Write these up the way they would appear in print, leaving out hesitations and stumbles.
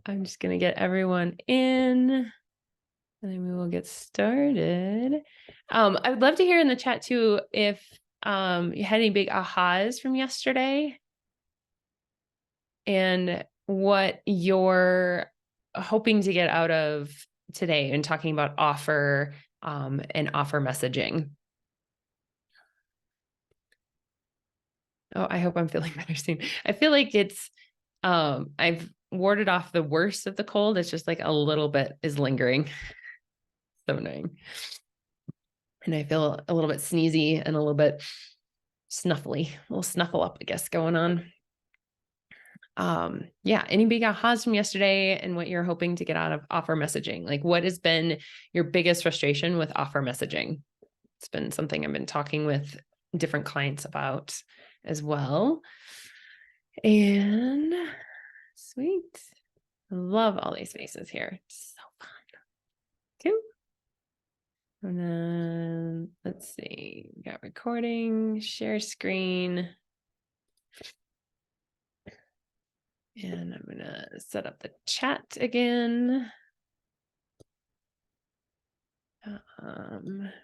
I'm just going to get everyone in and then we will get started. I would love to hear in the chat too, if you had any big ahas from yesterday and what you're hoping to get out of today and talking about offer and offer messaging. Oh, I hope I'm feeling better soon. I feel like it's, I've warded off the worst of the cold. It's just like a little bit is lingering. So annoying. And I feel a little bit sneezy and a little bit snuffly, a little snuffle up, I guess, going on. Yeah. Any big ahas from yesterday and what you're hoping to get out of offer messaging? Like what has been your biggest frustration with offer messaging? It's been something I've been talking with different clients about as well. And sweet. I love all these faces here. It's so fun. Cool. And then let's see, we got recording, share screen. And I'm going to set up the chat again.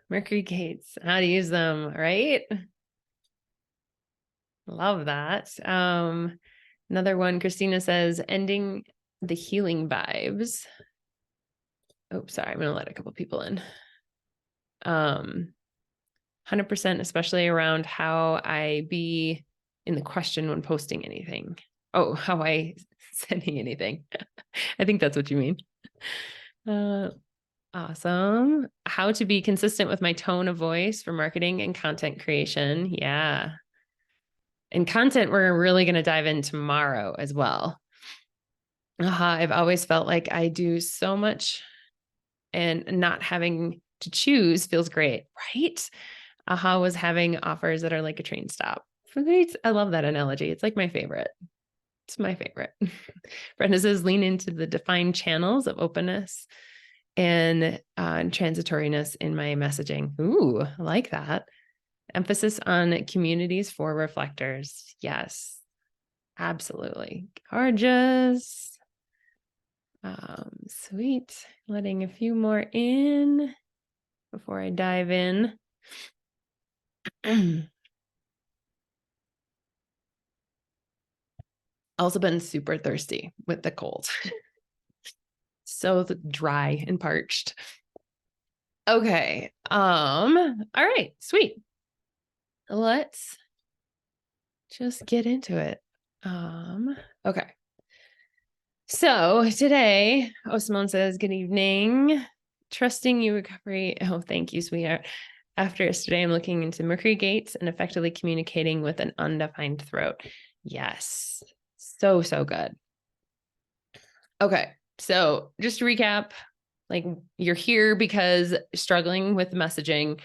Mercury gates, how to use them, right? Love that. Another one, Christina says, ending the healing vibes. Oh, sorry, I'm going to let a couple people in. 100%, especially around how I be in the question when posting anything. Oh, how I sending anything. I think that's what you mean. Awesome. How to be consistent with my tone of voice for marketing and content creation. Yeah. And content, we're really going to dive in tomorrow as well. I've always felt like I do so much and not having to choose feels great, right? Aha was having offers that are like a train stop. I love that analogy. It's like my favorite. It's my favorite. Brenda says, lean into the defined channels of openness and transitoriness in my messaging. Ooh, I like that. Emphasis on communities for reflectors. Yes, absolutely. Gorgeous. Sweet. Letting a few more in before I dive in. Also been super thirsty with the cold. So dry and parched. Okay. All right, sweet. Let's just get into it. Okay. So today, Simone says, good evening. Trusting you recovery. Oh, thank you, sweetheart. After yesterday, I'm looking into Mercury gates and effectively communicating with an undefined throat. Yes. So good. Okay. So just to recap, like you're here because struggling with messaging,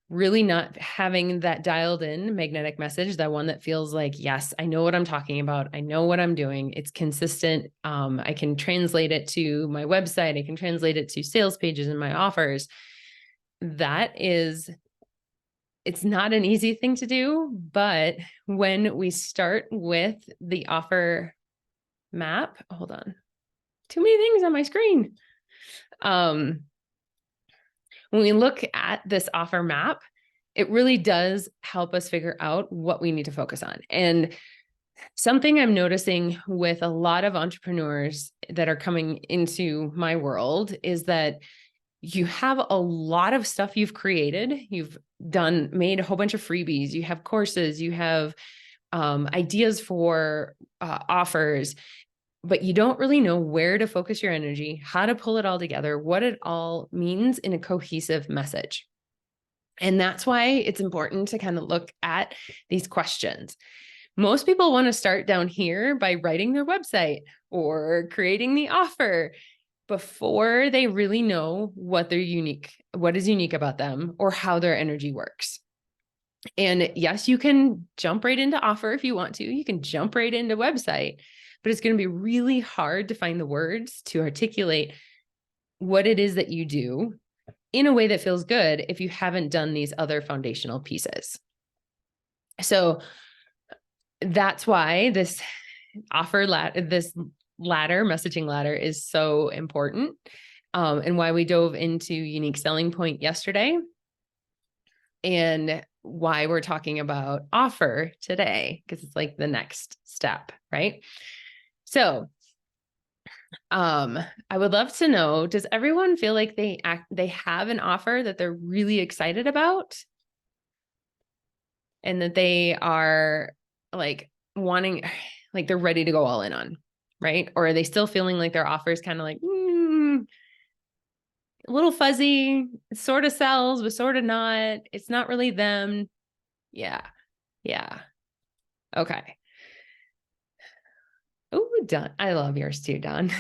really not having that dialed in magnetic message, that one that feels like, yes, I know what I'm talking about. I know what I'm doing. It's consistent. I can translate it to my website. I can translate it to sales pages and my offers. It's not an easy thing to do, but when we start with the offer map, hold on, too many things on my screen. When we look at this offer map, it really does help us figure out what we need to focus on. And something I'm noticing with a lot of entrepreneurs that are coming into my world is that you have a lot of stuff you've created. You've made a whole bunch of freebies. You have courses, you have ideas for offers, but you don't really know where to focus your energy, how to pull it all together, what it all means in a cohesive message. And that's why it's important to kind of look at these questions. Most people want to start down here by writing their website or creating the offer before they really know what is unique about them or how their energy works. And yes, you can jump right into offer if you want to. You can jump right into website, but it's going to be really hard to find the words to articulate what it is that you do in a way that feels good if you haven't done these other foundational pieces. So that's why this messaging ladder is so important. And why we dove into unique selling point yesterday and why we're talking about offer today, because it's like the next step, right? So, I would love to know, does everyone feel like they have an offer that they're really excited about and that they are like wanting, like they're ready to go all in on, right? Or are they still feeling like their offer is kind of like, a little fuzzy, it sort of sells, but sort of not. It's not really them. Yeah. Yeah. Okay. Oh, Don. I love yours too, Don.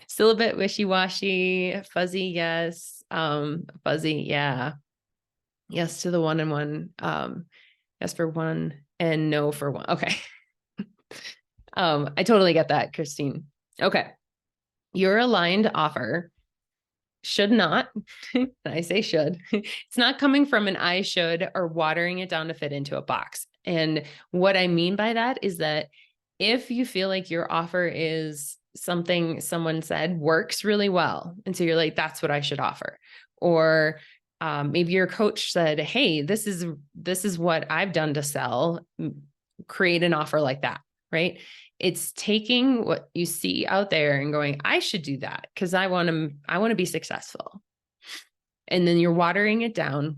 Still a bit wishy-washy, fuzzy, yes. Fuzzy, yeah. Yes to the one and one. Yes for one and no for one. Okay. I totally get that, Christine. Okay. Your aligned offer should not, I say should, it's not coming from an I should or watering it down to fit into a box. And what I mean by that is that if you feel like your offer is something someone said works really well, and so you're like, that's what I should offer. Or maybe your coach said, hey, this is what I've done to sell, create an offer like that, right? It's taking what you see out there and going, I should do that because I want to be successful. And then you're watering it down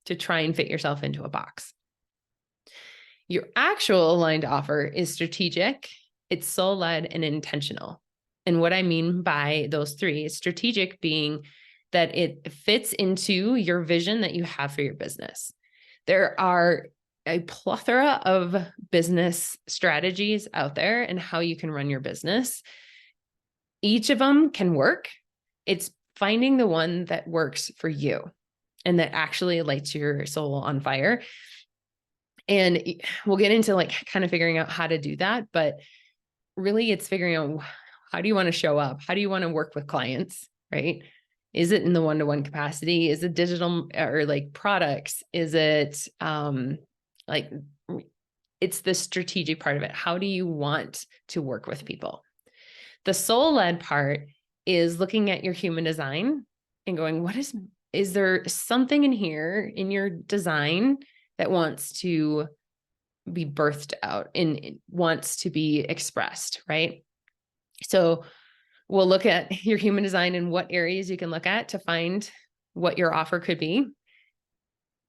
to try and fit yourself into a box. Your actual aligned offer is strategic, it's soul-led, and intentional. And what I mean by those three is strategic being that it fits into your vision that you have for your business. There are a plethora of business strategies out there and how you can run your business. Each of them can work. It's finding the one that works for you and that actually lights your soul on fire. And we'll get into like kind of figuring out how to do that, but really it's figuring out, how do you want to show up? How do you want to work with clients, right? Is it in the one-to-one capacity? Is it digital or like products? Is it like it's the strategic part of it? How do you want to work with people? The soul-led part is looking at your human design and going, is there something in here in your design that wants to be birthed out and wants to be expressed, right? So we'll look at your human design and what areas you can look at to find what your offer could be.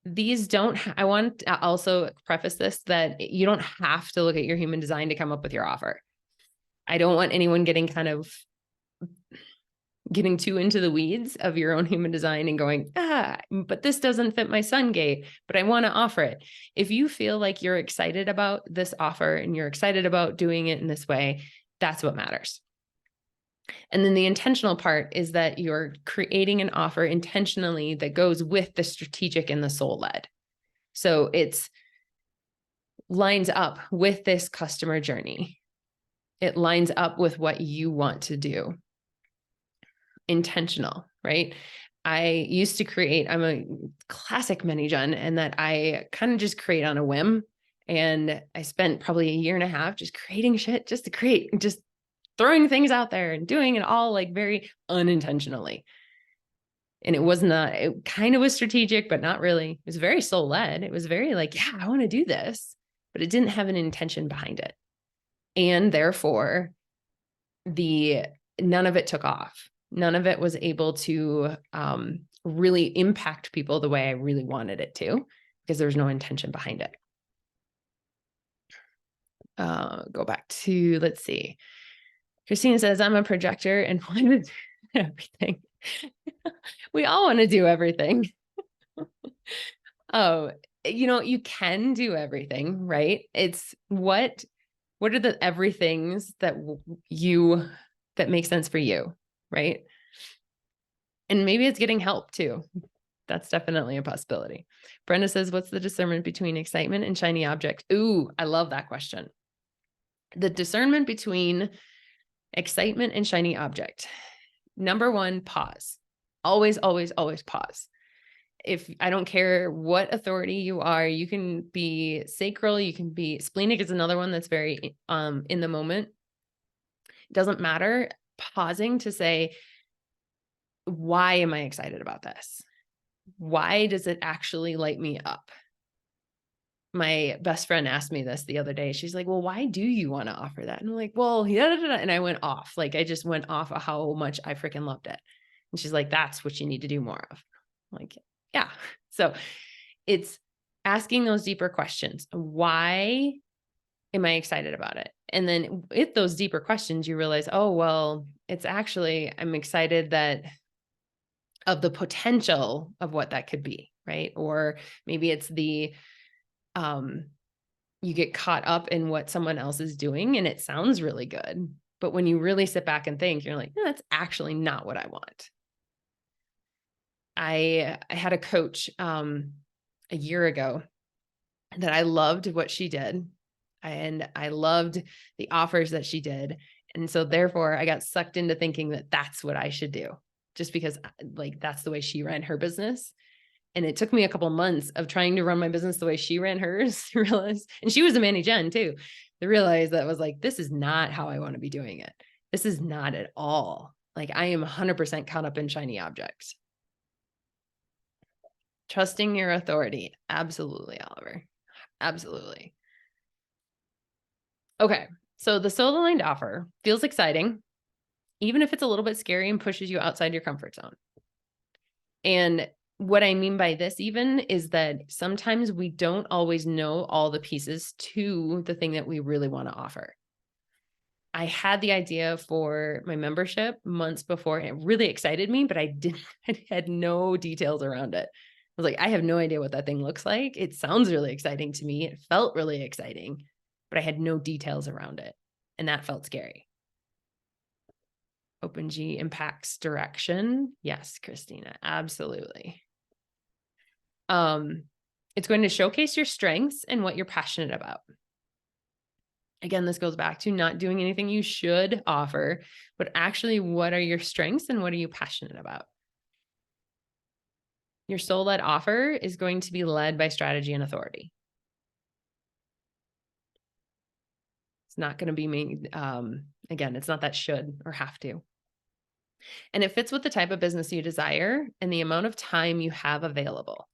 These don't, I want to also preface this that you don't have to look at your human design to come up with your offer. I don't want anyone getting too into the weeds of your own human design and going, but this doesn't fit my sun gate, but I want to offer it. If you feel like you're excited about this offer and you're excited about doing it in this way, that's what matters. And then the intentional part is that you're creating an offer intentionally that goes with the strategic and the soul-led. So it's lines up with this customer journey. It lines up with what you want to do. Intentional, right? I used to create, I'm a classic mini-gen, and that I kind of just create on a whim. And I spent probably a year and a half just creating shit just to create, just throwing things out there and doing it all like very unintentionally. And it kind of was strategic, but not really. It was very soul-led. It was very like, yeah, I want to do this, but it didn't have an intention behind it. And therefore, none of it took off. None of it was able to really impact people the way I really wanted it to, because there was no intention behind it. Go back to, let's see. Christina says, I'm a projector and want to do everything. We all want to do everything. You can do everything, right? It's what are the everythings that make sense for you, right? And maybe it's getting help too. That's definitely a possibility. Brenda says, what's the discernment between excitement and shiny object? Ooh, I love that question. The discernment between excitement and shiny object. Number one, pause. Always, always, always pause. If I don't care what authority you are, you can be sacral, you can be splenic is another one that's very in the moment. It doesn't matter. Pausing to say, why am I excited about this? Why does it actually light me up? My best friend asked me this the other day. She's like, well, why do you want to offer that? And I'm like, well, and I went off. Like, I just went off of how much I freaking loved it. And she's like, that's what you need to do more of. I'm like, yeah. So it's asking those deeper questions. Why am I excited about it? And then with those deeper questions, you realize, oh, well, it's actually, I'm excited of the potential of what that could be, right? Or maybe it's you get caught up in what someone else is doing and it sounds really good. But when you really sit back and think, you're like, no, that's actually not what I want. I had a coach a year ago that I loved what she did. And I loved the offers that she did. And so therefore I got sucked into thinking that that's what I should do, just because like that's the way she ran her business. And it took me a couple months of trying to run my business the way she ran hers to realize, and she was a Manny Gen too, to realize that was like, this is not how I want to be doing it. This is not at all. Like I am 100% caught up in shiny objects. Trusting your authority. Absolutely, Oliver. Absolutely. Okay. So the soul aligned offer feels exciting, even if it's a little bit scary and pushes you outside your comfort zone. And what I mean by this even is that sometimes we don't always know all the pieces to the thing that we really want to offer. I had the idea for my membership months before, and it really excited me, but I had no details around it. I was like, I have no idea what that thing looks like. It sounds really exciting to me. It felt really exciting, but I had no details around it. And that felt scary. OpenG impacts direction. Yes, Christina, absolutely. It's going to showcase your strengths and what you're passionate about. Again, this goes back to not doing anything you should offer, but actually what are your strengths and what are you passionate about? Your soul-led offer is going to be led by strategy and authority. It's not going to be me. Again, it's not that should or have to. And it fits with the type of business you desire and the amount of time you have available.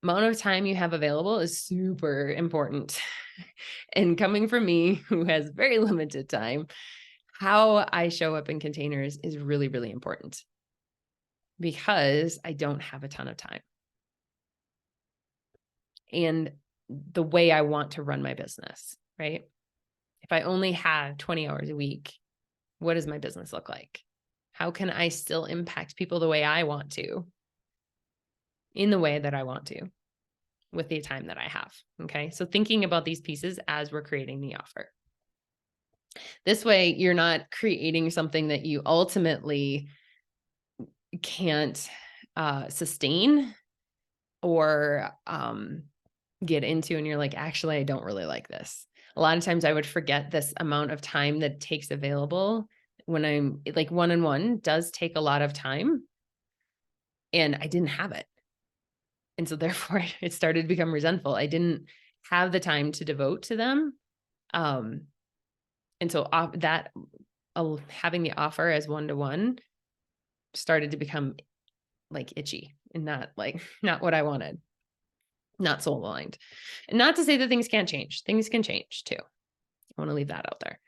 Amount of time you have available is super important. And coming from me, who has very limited time, how I show up in containers is really, really important because I don't have a ton of time. And the way I want to run my business, right? If I only have 20 hours a week, what does my business look like? How can I still impact people the way I want to, in the way that I want to, with the time that I have? Okay. So thinking about these pieces as we're creating the offer. This way, you're not creating something that you ultimately can't sustain or get into. And you're like, actually, I don't really like this. A lot of times I would forget this amount of time that takes available when I'm like one-on-one does take a lot of time, and I didn't have it. And so therefore it started to become resentful. I didn't have the time to devote to them. And so that having the offer as one-to-one started to become like itchy and not what I wanted, not soul aligned. And not to say that things can't change. Things can change too. I want to leave that out there.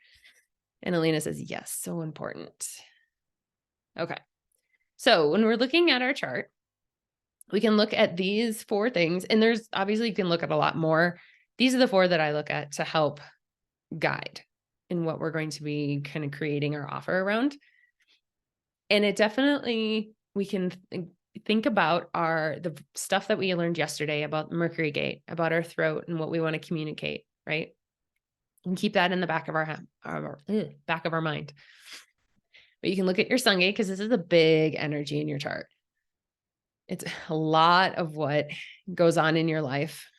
And Alina says, yes, so important. Okay. So when we're looking at our chart, we can look at these 4 things, and there's obviously you can look at a lot more. These are the 4 that I look at to help guide in what we're going to be kind of creating our offer around. And it definitely, we can think about the stuff that we learned yesterday about Mercury Gate, about our throat and what we want to communicate, right? And keep that in the back of our mind. But you can look at your sun gate because this is a big energy in your chart. It's a lot of what goes on in your life.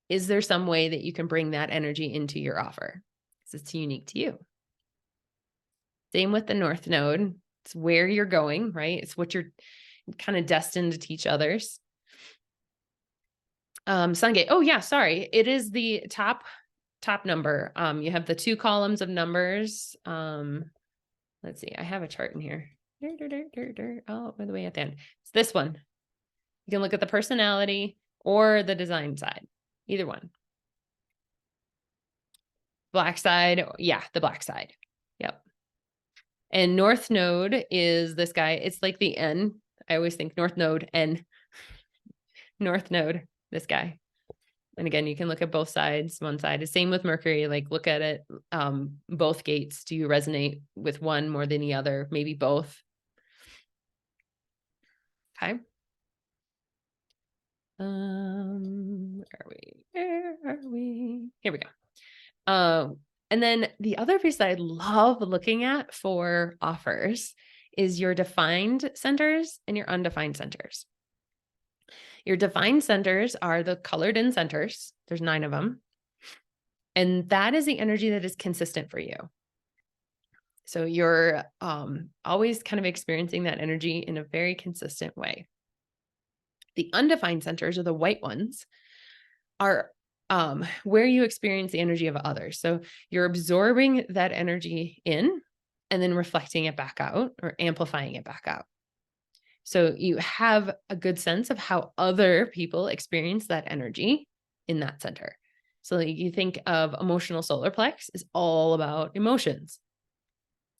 Is there some way that you can bring that energy into your offer? Because it's unique to you. Same with the North Node. It's where you're going, right? It's what you're kind of destined to teach others. Sun gate. Oh yeah, sorry. It is the top top number. You have the 2 columns of numbers. Let's see, I have a chart in here. Oh, by the way, at the end, it's this one. You can look at the personality or the design side, either one. Black side, yeah, the black side. Yep. And North Node is this guy. It's like the N. I always think North Node, N. North Node, this guy. And again, you can look at both sides. One side is same with Mercury. Like look at it, both gates. Do you resonate with one more than the other? Maybe both. Okay. Where are we? Here we go. And then the other piece that I love looking at for offers is your defined centers and your undefined centers. Your defined centers are the colored in centers. There's 9 of them. And that is the energy that is consistent for you. So you're always kind of experiencing that energy in a very consistent way. The undefined centers, or the white ones, are where you experience the energy of others. So you're absorbing that energy in and then reflecting it back out or amplifying it back out. So you have a good sense of how other people experience that energy in that center. So you think of emotional solar plex is all about emotions.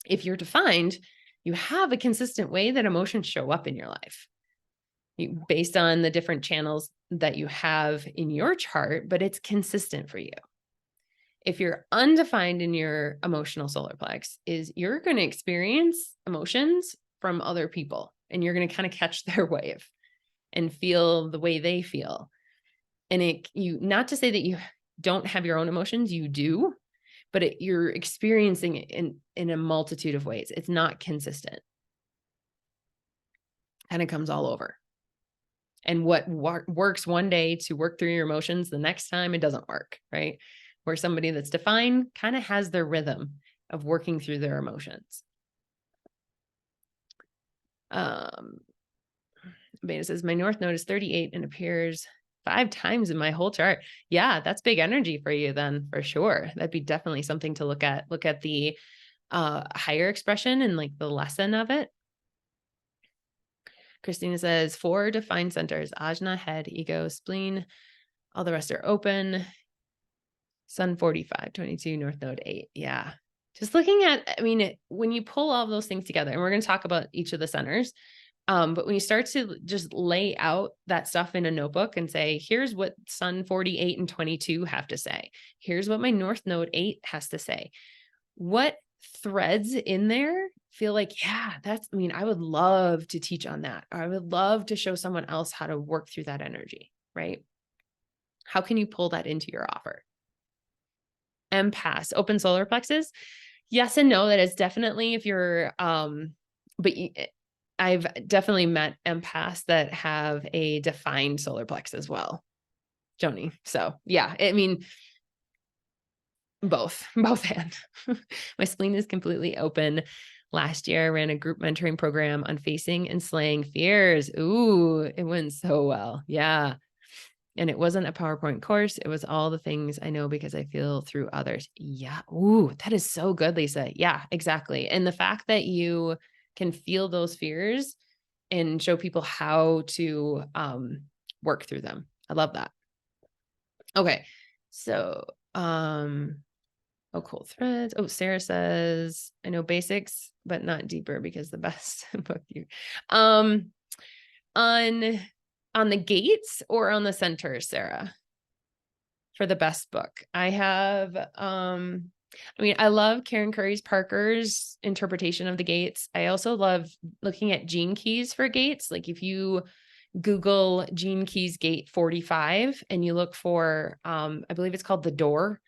If you're defined, you have a consistent way that emotions show up in your life based on the different channels that you have in your chart, but it's consistent for you. If you're undefined in your emotional solar plex, is you're going to experience emotions from other people and you're going to kind of catch their wave and feel the way they feel. And not to say that you don't have your own emotions, you do, but you're experiencing it in a multitude of ways. It's not consistent. And it comes all over. And what works one day to work through your emotions, the next time it doesn't work, right? Where somebody that's defined kind of has their rhythm of working through their emotions. Beta says, my North Node is 38 and appears 5 times in my whole chart. Yeah, that's big energy for you then, for sure. That'd be definitely something to look at. Look at the higher expression and like the lesson of it. Christina says 4 defined centers: ajna, head, ego, spleen. All the rest are open. Sun 45, 22, North Node 8. Yeah. Just looking at, I mean, when you pull all those things together, and we're going to talk about each of the centers, but when you start to just lay out that stuff in a notebook and say, here's what Sun 48 and 22 have to say. Here's what my North Node 8 has to say. What threads in there feel like, yeah, I would love to teach on that. Or I would love to show someone else how to work through that energy, right? How can you pull that into your offer? Empaths, open solar plexus. Yes and no. That is definitely if you're, I've definitely met empaths that have a defined solar plex as well, Joni. So yeah, I mean, both hand. My spleen is completely open. Last year, I ran a group mentoring program on facing and slaying fears. Ooh, it went so well. Yeah. And it wasn't a PowerPoint course. It was all the things I know because I feel through others. Yeah. Ooh, that is so good, Lisa. Yeah, exactly. And the fact that you can feel those fears and show people how to work through them. I love that. Okay. So, oh, cool threads. Oh, Sarah says, I know basics, but not deeper because the best book you, on the gates or on the center, Sarah, for the best book. I have, I love Karen Curry's Parker's interpretation of the gates. I also love looking at gene keys for gates. Like if you Google Gene Keys Gate 45 and you look for, I believe it's called The Door.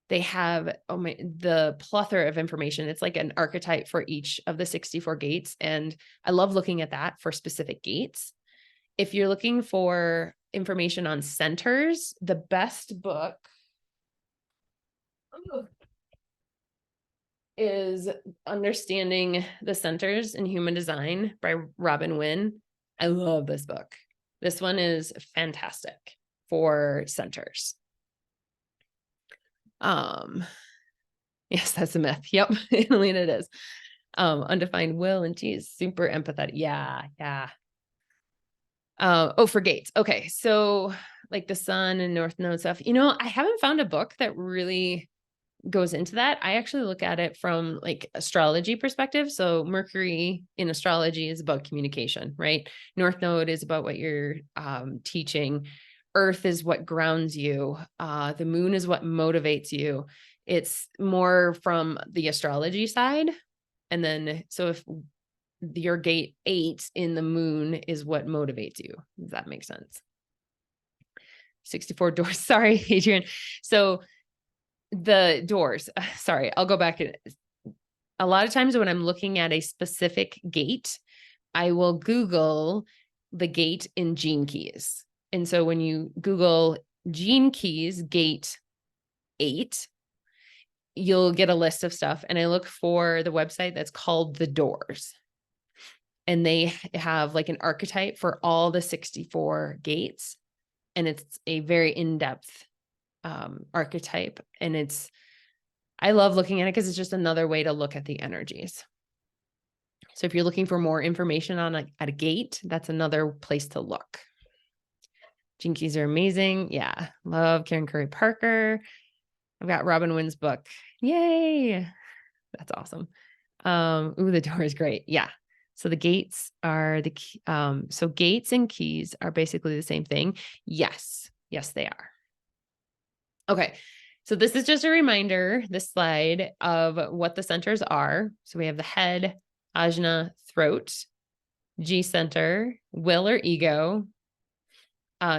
They have the plethora of information. It's like an archetype for each of the 64 gates. And I love looking at that for specific gates. If you're looking for information on centers, the best book is Understanding the Centers in Human Design by Robin Wynn. I love this book. This one is fantastic for centers. Yes, that's a myth. Yep. Annalena, it is. Undefined will, and geez, super empathetic. Yeah. Yeah. Oh, for gates. Okay. So like the sun and north node stuff, I haven't found a book that really goes into that. I actually look at it from like astrology perspective. So Mercury in astrology is about communication, right? North node is about what you're teaching. Earth is what grounds you. The moon is what motivates you. It's more from the astrology side. And then, so if your gate 8 in the moon is what motivates you, does that make sense? 64 doors. Sorry, Adrian. So the doors, sorry, I'll go back. A lot of times when I'm looking at a specific gate, I will Google the gate in Gene Keys. And so when you Google Gene Keys gate 8, you'll get a list of stuff. And I look for the website that's called The Doors. And they have like an archetype for all the 64 gates. And it's a very in-depth archetype. And I love looking at it because it's just another way to look at the energies. So if you're looking for more information on at a gate, that's another place to look. Gene Keys are amazing. Yeah. Love Karen Curry Parker. I've got Robin Wynn's book. Yay. That's awesome. The door is great. Yeah. So the gates are so gates and keys are basically the same thing. Yes. Yes, they are. Okay. So this is just a reminder, this slide, of what the centers are. So we have the head, ajna, throat, G center, will or ego,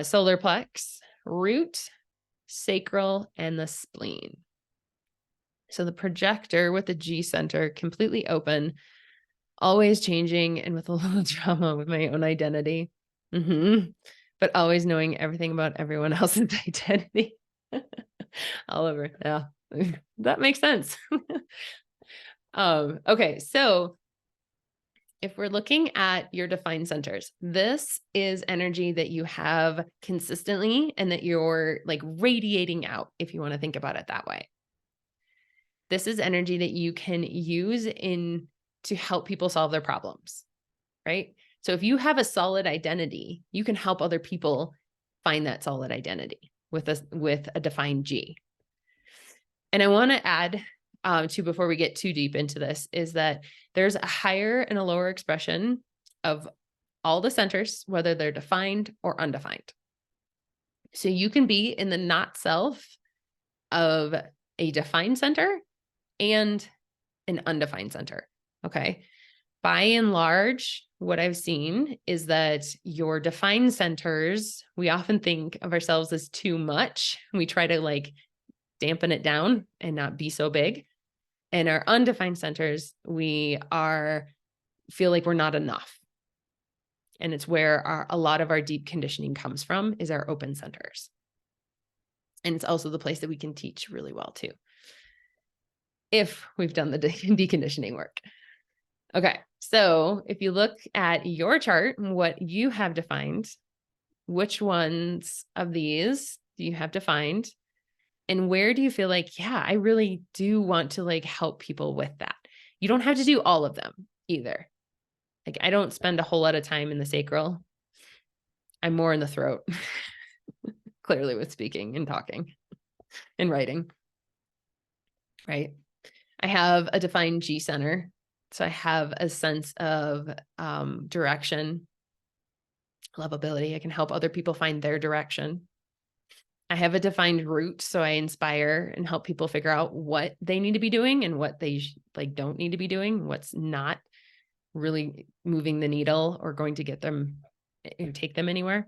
solar plex, root, sacral, and the spleen. So the projector with the G center completely open, always changing and with a little drama with my own identity. But always knowing everything about everyone else's identity. Oliver. Yeah, that makes sense. Okay. So if we're looking at your defined centers, this is energy that you have consistently and that you're like radiating out, if you want to think about it that way. This is energy that you can use to help people solve their problems, right? So if you have a solid identity, you can help other people find that solid identity with a defined G. And I want to add before we get too deep into this, is that there's a higher and a lower expression of all the centers, whether they're defined or undefined. So you can be in the not self of a defined center and an undefined center. Okay. By and large, what I've seen is that your defined centers, we often think of ourselves as too much. We try to like dampen it down and not be so big. And our undefined centers, we feel like we're not enough. And it's where a lot of our deep conditioning comes from, is our open centers. And it's also the place that we can teach really well too, if we've done the deconditioning work. Okay. So if you look at your chart, what you have defined, which ones of these do you have defined? And where do you feel like, yeah, I really do want to like help people with that? You don't have to do all of them either. Like I don't spend a whole lot of time in the sacral. I'm more in the throat, clearly, with speaking and talking and writing, right? I have a defined G center. So I have a sense of direction, lovability. I can help other people find their direction. I have a defined root. So I inspire and help people figure out what they need to be doing and what they don't need to be doing, what's not really moving the needle or going to get them, take them anywhere.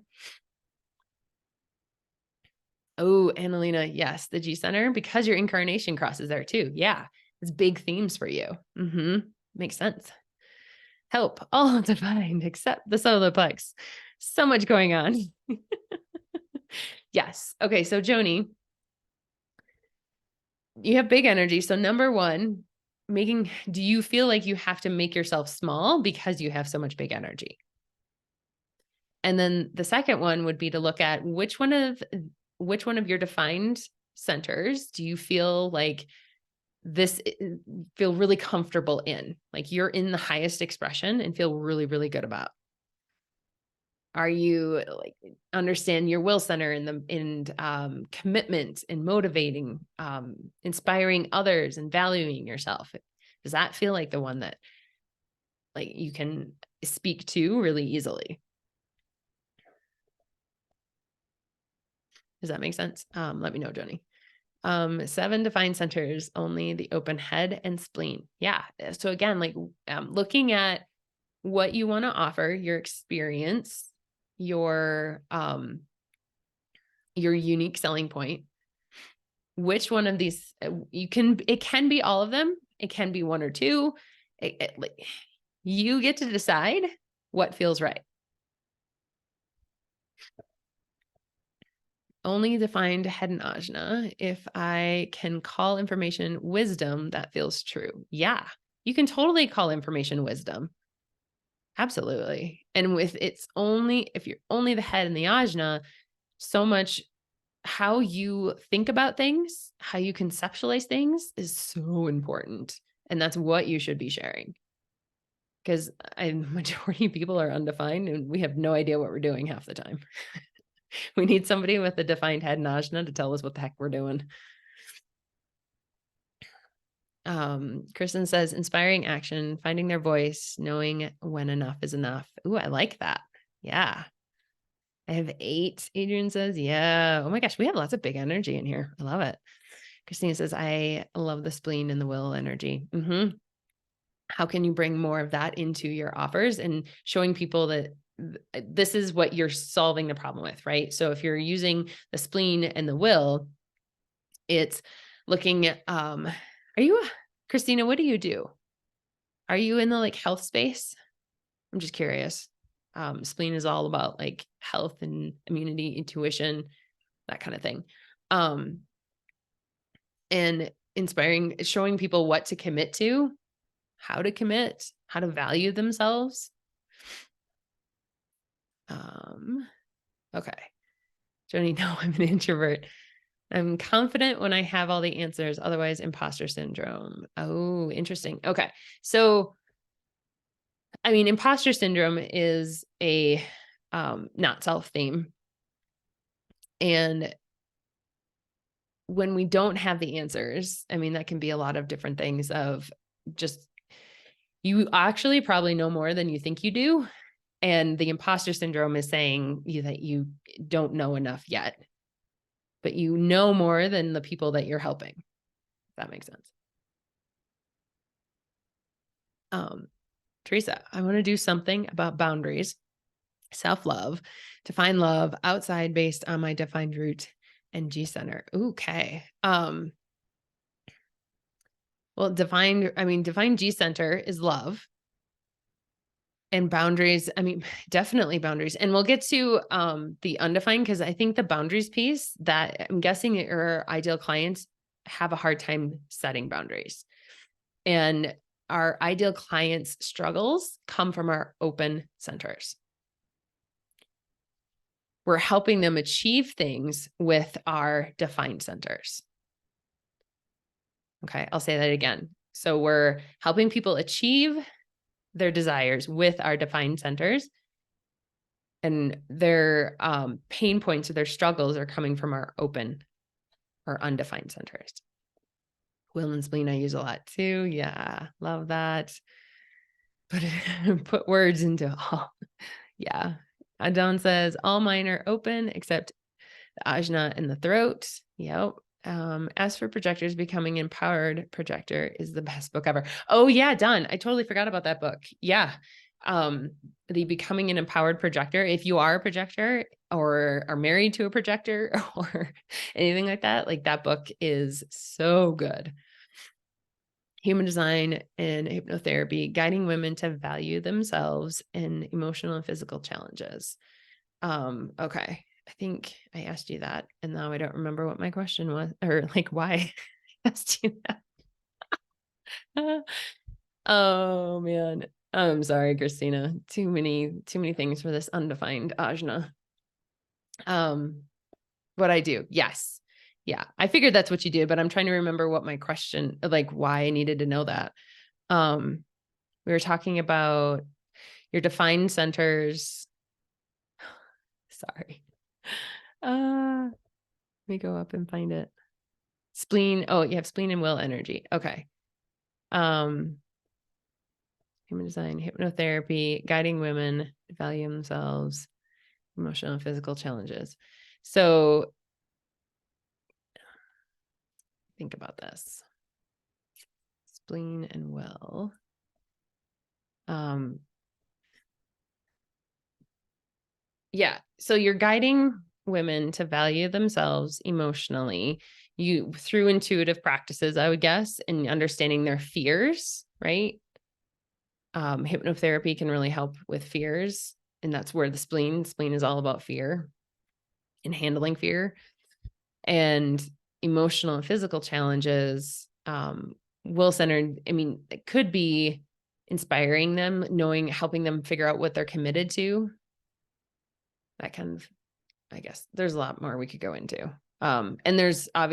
Oh, Annalena, yes, the G center, because your incarnation crosses there too. Yeah, it's big themes for you. Makes sense. Help, all defined except the solar plex. So much going on. Yes. Okay. So Joni, you have big energy. So number one, do you feel like you have to make yourself small because you have so much big energy? And then the second one would be to look at which one of your defined centers do you feel like feel really comfortable in? Like you're in the highest expression and feel really, really good about? Are you like understand your will center and commitment and motivating, inspiring others and valuing yourself? Does that feel like the one that like you can speak to really easily? Does that make sense? Let me know, Joni. 7 defined centers, only the open head and spleen. Yeah. So again, like looking at what you want to offer, your experience, your unique selling point. Which one of these it can be all of them. It can be one or two. You get to decide what feels right. Only defined head and ajna. If I can call information wisdom, that feels true. Yeah, you can totally call information wisdom. Absolutely. And with if you're only the head and the ajna, so much how you think about things, how you conceptualize things is so important. And that's what you should be sharing. Because majority of people are undefined and we have no idea what we're doing half the time. We need somebody with a defined head and ajna to tell us what the heck we're doing. Kristen says, inspiring action, finding their voice, knowing when enough is enough. Ooh, I like that. Yeah. I have 8. Adrian says, yeah. Oh my gosh, we have lots of big energy in here. I love it. Christina says, I love the spleen and the will energy. How can you bring more of that into your offers and showing people that this is what you're solving the problem with, right? So if you're using the spleen and the will, it's looking at, Christina, what do you do? Are you in the like health space? I'm just curious. Spleen is all about like health and immunity, intuition, that kind of thing. And inspiring, showing people what to commit to, how to commit, how to value themselves. Okay. Joni, no, I'm an introvert. I'm confident when I have all the answers, otherwise imposter syndrome. Oh, interesting. Okay. So, I mean, imposter syndrome is a not self theme. And when we don't have the answers, I mean, that can be a lot of different things of just, you actually probably know more than you think you do. And the imposter syndrome is saying that you don't know enough yet, but you know more than the people that you're helping. If that makes sense. Teresa, I want to do something about boundaries, self-love, to find love outside based on my defined root and G center. Okay. Well, defined G center is love. And boundaries, I mean, definitely boundaries. And we'll get to the undefined, because I think the boundaries piece that I'm guessing your ideal clients have a hard time setting boundaries. And our ideal clients' struggles come from our open centers. We're helping them achieve things with our defined centers. Okay, I'll say that again. So we're helping people achieve their desires with our defined centers, and their pain points or their struggles are coming from our open or undefined centers. Will and spleen I use a lot too. Yeah, love that. Put words into all. Yeah. Adon says all mine are open except the ajna and the throat. Yep. As for projectors, Becoming Empowered Projector is the best book ever. Oh yeah, done. I totally forgot about that book. Yeah. The Becoming an Empowered Projector. If you are a projector or are married to a projector or anything like that book is so good. Human design and hypnotherapy, guiding women to value themselves in emotional and physical challenges. Okay. I think I asked you that, and now I don't remember what my question was, or like why I asked you that. Oh man. I'm sorry, Christina. Too many things for this undefined ajna. What I do. Yes. Yeah, I figured that's what you did, but I'm trying to remember what my question, like why I needed to know that. We were talking about your defined centers. Sorry. Let me go up and find it. Spleen. Oh, you have spleen and will energy. Okay. Human design, hypnotherapy, guiding women to value themselves, emotional and physical challenges. So think about this. Spleen and will. Yeah. So you're guiding women to value themselves emotionally, you through intuitive practices, I would guess, and understanding their fears, right? Hypnotherapy can really help with fears. And that's where the spleen is all about fear and handling fear. And emotional and physical challenges, will centered, I mean, it could be inspiring them, knowing, helping them figure out what they're committed to. That kind of, I guess there's a lot more we could go into. And there's a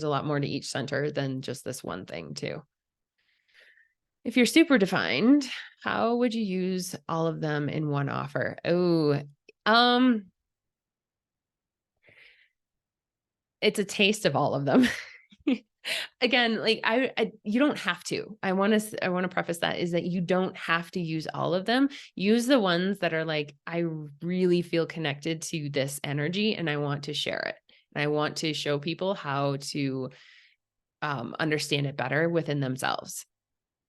lot more to each center than just this one thing too. If you're super defined, how would you use all of them in one offer? Oh, it's a taste of all of them. Again, like you don't have to. I want to preface that is that you don't have to use all of them. Use the ones that are like, I really feel connected to this energy and I want to share it. And I want to show people how to understand it better within themselves.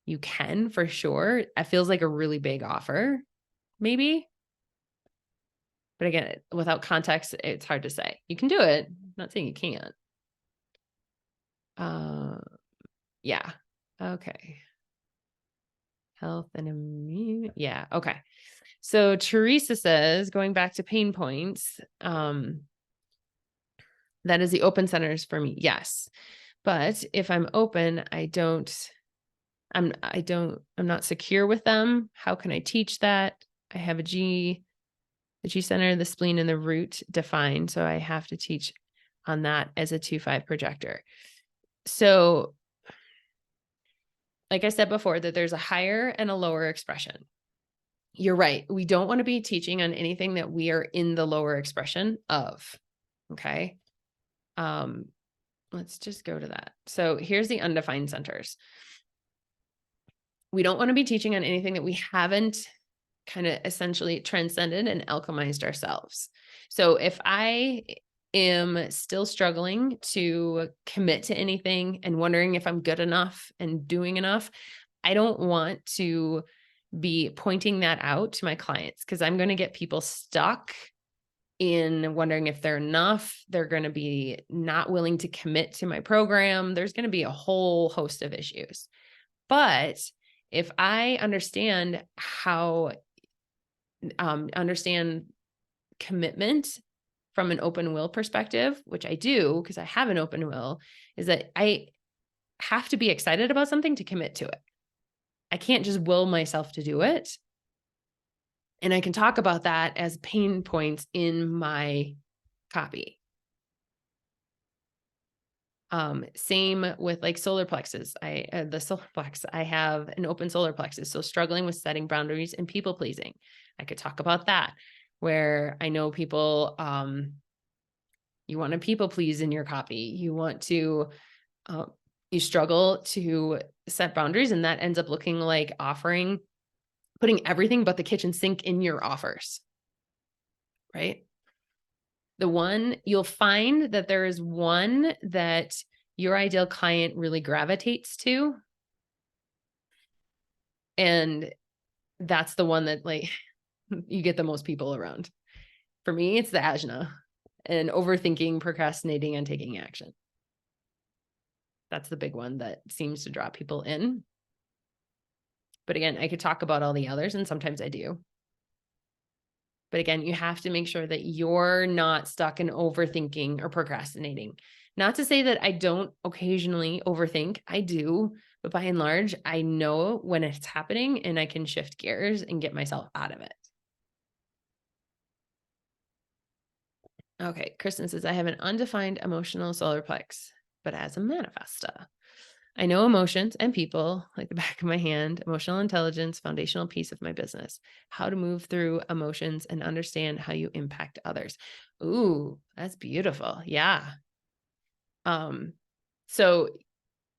You can, for sure. It feels like a really big offer, maybe. But again, without context, it's hard to say. You can do it. I'm not saying you can't. Yeah. Okay. Health and immune. Yeah. Okay. So Teresa says, going back to pain points, that is the open centers for me. Yes. But if I'm open, I'm not secure with them. How can I teach that? I have the G center, the spleen, and the root defined. So I have to teach on that as a 2-5 projector. So like I said before, that there's a higher and a lower expression. You're right. We don't want to be teaching on anything that we are in the lower expression of. Okay. Let's just go to that. So here's the undefined centers. We don't want to be teaching on anything that we haven't kind of essentially transcended and alchemized ourselves. So if I am still struggling to commit to anything and wondering if I'm good enough and doing enough, I don't want to be pointing that out to my clients because I'm going to get people stuck in wondering if they're enough. They're going to be not willing to commit to my program. There's going to be a whole host of issues. But if I understand understand commitment from an open will perspective, which I do because I have an open will, is that I have to be excited about something to commit to it. I can't just will myself to do it. And I can talk about that as pain points in my copy. Same with like solar plexus. The solar plex, I have an open solar plexus. So struggling with setting boundaries and people pleasing. I could talk about that where I know people, you want to people please in your copy. You want to, you struggle to set boundaries and that ends up looking like putting everything but the kitchen sink in your offers, right? You'll find that there is one that your ideal client really gravitates to. And that's the one that like you get the most people around. For me, it's the ajna and overthinking, procrastinating, and taking action. That's the big one that seems to draw people in. But again, I could talk about all the others and sometimes I do. But again, you have to make sure that you're not stuck in overthinking or procrastinating. Not to say that I don't occasionally overthink. I do, but by and large, I know when it's happening and I can shift gears and get myself out of it. Okay. Kristen says, I have an undefined emotional solar plex, but as a manifesta, I know emotions and people like the back of my hand, emotional intelligence, foundational piece of my business, how to move through emotions and understand how you impact others. Ooh, that's beautiful. Yeah. So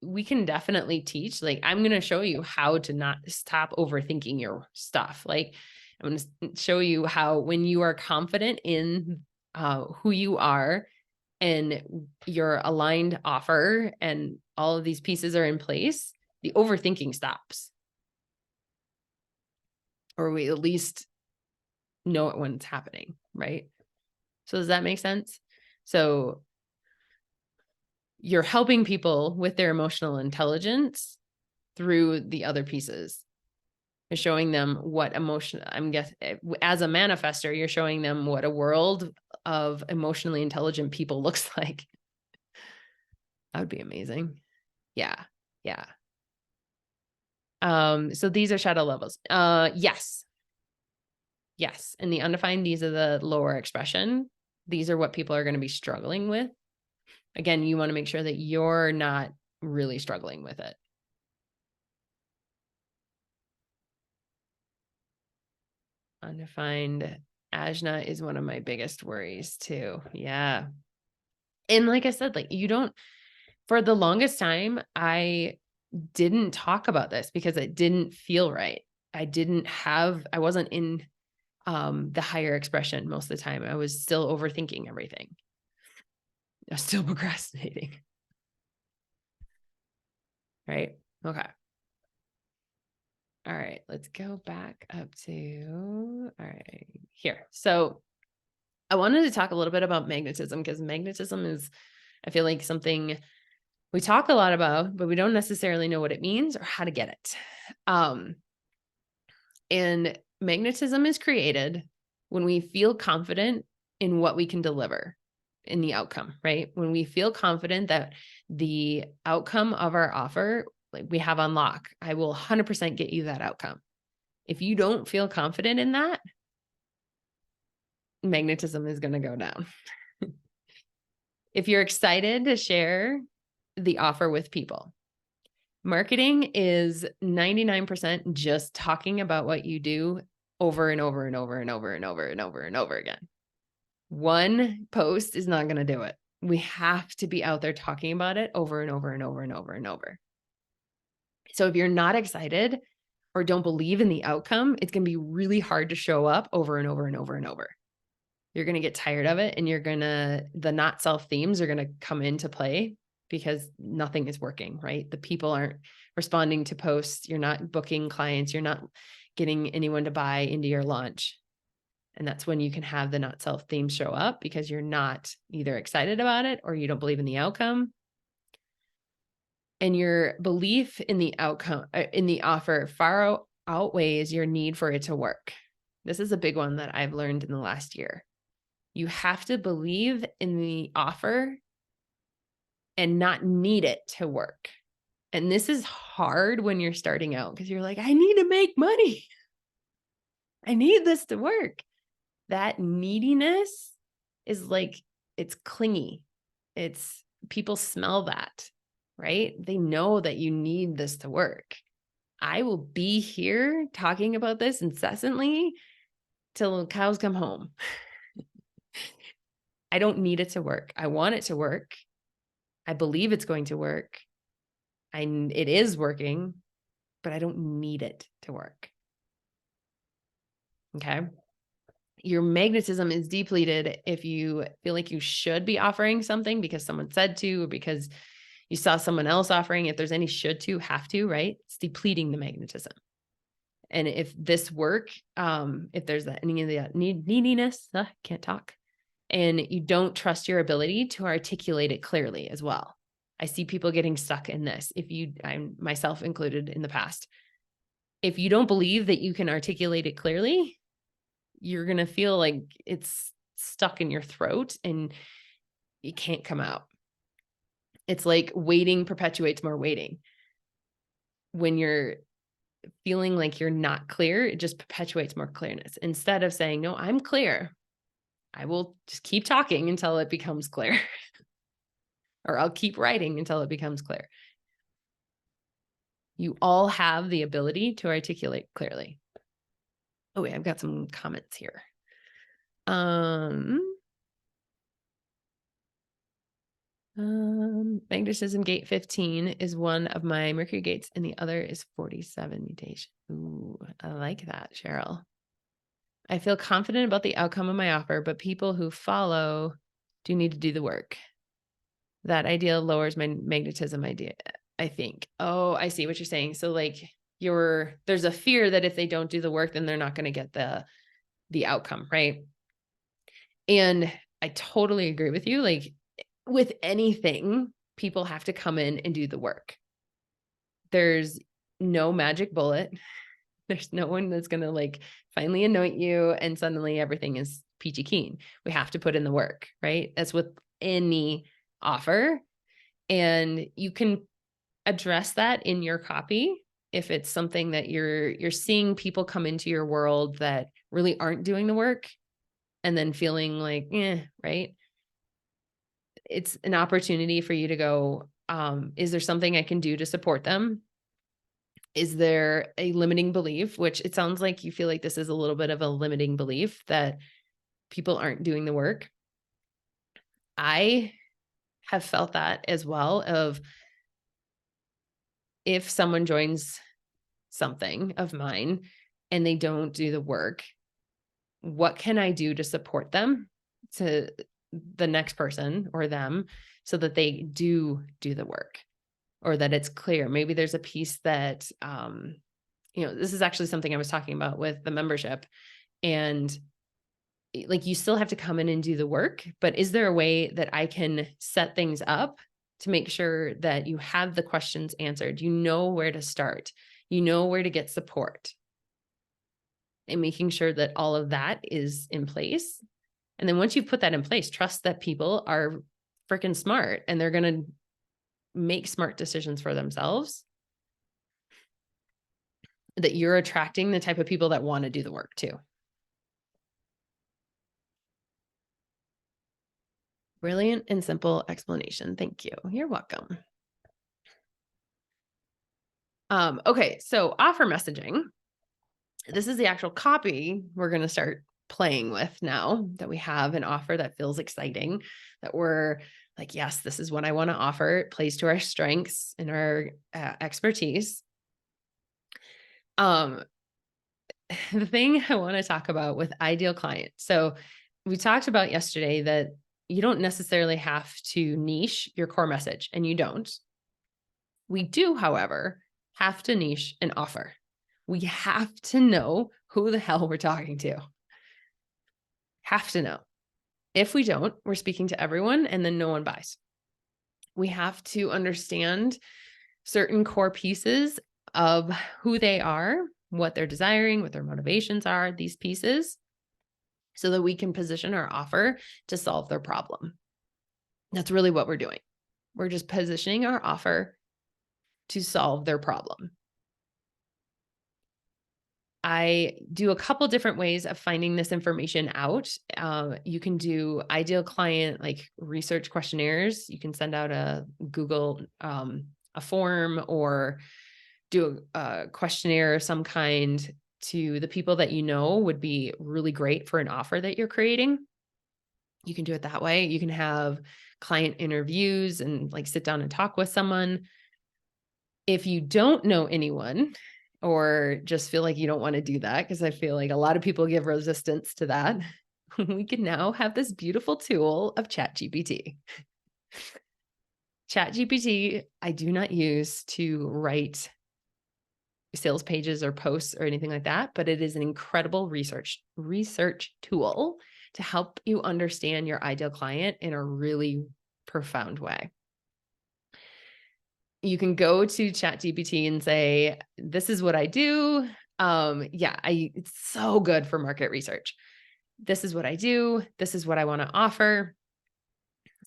we can definitely teach, like, I'm going to show you how to not stop overthinking your stuff. Like, I'm going to show you how, when you are confident in who you are and your aligned offer and all of these pieces are in place, the overthinking stops. Or we at least know it when it's happening, right? So does that make sense? So you're helping people with their emotional intelligence through the other pieces. You're showing them what emotion, I'm guessing, as a manifester, you're showing them what a world of emotionally intelligent people looks like. That would be amazing. Yeah. Yeah. So these are shadow levels. Yes. Yes. And the undefined, these are the lower expression. These are what people are going to be struggling with. Again, you want to make sure that you're not really struggling with it. Undefined ajna is one of my biggest worries too. Yeah. And like I said, like, you don't, for the longest time, I didn't talk about this because it didn't feel right. I wasn't in the higher expression most of the time. I was still overthinking everything. I was still procrastinating. Right. Okay. All right. Let's go back up to, all right, here. So I wanted to talk a little bit about magnetism, because magnetism is, I feel like, something we talk a lot about, but we don't necessarily know what it means or how to get it. And magnetism is created when we feel confident in what we can deliver in the outcome, right? When we feel confident that the outcome of our offer, like, we have on lock, I will 100% get you that outcome. If you don't feel confident in that, magnetism is going to go down. If you're excited to share the offer with people, marketing is 99% just talking about what you do over and over and over and over and over and over and over again. One post is not going to do it. We have to be out there talking about it over and over and over and over and over. So if you're not excited or don't believe in the outcome, it's going to be really hard to show up over and over and over and over. You're going to get tired of it, and the not self themes are going to come into play because nothing is working, right? The people aren't responding to posts. You're not booking clients. You're not getting anyone to buy into your launch. And that's when you can have the not self themes show up, because you're not either excited about it or you don't believe in the outcome. And your belief in the outcome, in the offer, far outweighs your need for it to work. This is a big one that I've learned in the last year. You have to believe in the offer and not need it to work. And this is hard when you're starting out, because you're like, I need to make money. I need this to work. That neediness is like, it's clingy. It's, people smell that, right? They know that you need this to work. I will be here talking about this incessantly till cows come home. I don't need it to work. I want it to work. I believe it's going to work. It is working, but I don't need it to work. Okay. Your magnetism is depleted if you feel like you should be offering something because someone said to, or because you saw someone else offering. If there's any should to, have to, right? It's depleting the magnetism. And if this work, if there's any of the neediness, can't talk, and you don't trust your ability to articulate it clearly as well. I see people getting stuck in this. I'm myself included in the past. If you don't believe that you can articulate it clearly, you're going to feel like it's stuck in your throat and it can't come out. It's like waiting perpetuates more waiting. When you're feeling like you're not clear, it just perpetuates more clearness. Instead of saying, no, I'm clear. I will just keep talking until it becomes clear, or I'll keep writing until it becomes clear. You all have the ability to articulate clearly. Oh, wait, I've got some comments here. Magnetism gate 15 is one of my Mercury gates, and the other is 47 mutation. Ooh, I like that, Cheryl. I feel confident about the outcome of my offer, but people who follow do need to do the work. That idea lowers my magnetism idea, I think. Oh, I see what you're saying. So like there's a fear that if they don't do the work, then they're not going to get the outcome, right? And I totally agree with you. Like with anything, people have to come in and do the work. There's no magic bullet. There's no one that's going to like finally anoint you and suddenly everything is peachy keen. We have to put in the work, right? That's with any offer. And you can address that in your copy if it's something that you're seeing people come into your world that really aren't doing the work and then feeling like, right? It's an opportunity for you to go, is there something I can do to support them? Is there a limiting belief, which it sounds like you feel like this is a little bit of a limiting belief that people aren't doing the work. I have felt that as well, of if someone joins something of mine and they don't do the work, what can I do to support them, to the next person or them, so that they do the work, or that it's clear. Maybe there's a piece that, this is actually something I was talking about with the membership, and like, you still have to come in and do the work, but is there a way that I can set things up to make sure that you have the questions answered? You know where to start, you know where to get support, and making sure that all of that is in place. And then once you've put that in place, trust that people are freaking smart and they're going to make smart decisions for themselves, that you're attracting the type of people that want to do the work too. Brilliant and simple explanation. Thank you. You're welcome. Okay, so offer messaging. This is the actual copy we're going to start playing with now that we have an offer that feels exciting, that we're like, yes, this is what I want to offer. It plays to our strengths and our expertise. The thing I want to talk about with ideal client. So we talked about yesterday that you don't necessarily have to niche your core message, and you don't. We do, however, have to niche an offer. We have to know who the hell we're talking to. Have to know. If we don't, we're speaking to everyone and then no one buys. We have to understand certain core pieces of who they are, what they're desiring, what their motivations are, these pieces, so that we can position our offer to solve their problem. That's really what we're doing. We're just positioning our offer to solve their problem. I do a couple different ways of finding this information out. You can do ideal client, like research questionnaires. You can send out a Google, a form, or do a questionnaire of some kind to the people that you know would be really great for an offer that you're creating. You can do it that way. You can have client interviews and like sit down and talk with someone. If you don't know anyone, or just feel like you don't want to do that, because I feel like a lot of people give resistance to that, we can now have this beautiful tool of ChatGPT. ChatGPT, I do not use to write sales pages or posts or anything like that, but it is an incredible research tool to help you understand your ideal client in a really profound way. You can go to ChatGPT and say, this is what I do. It's so good for market research. This is what I do. This is what I want to offer.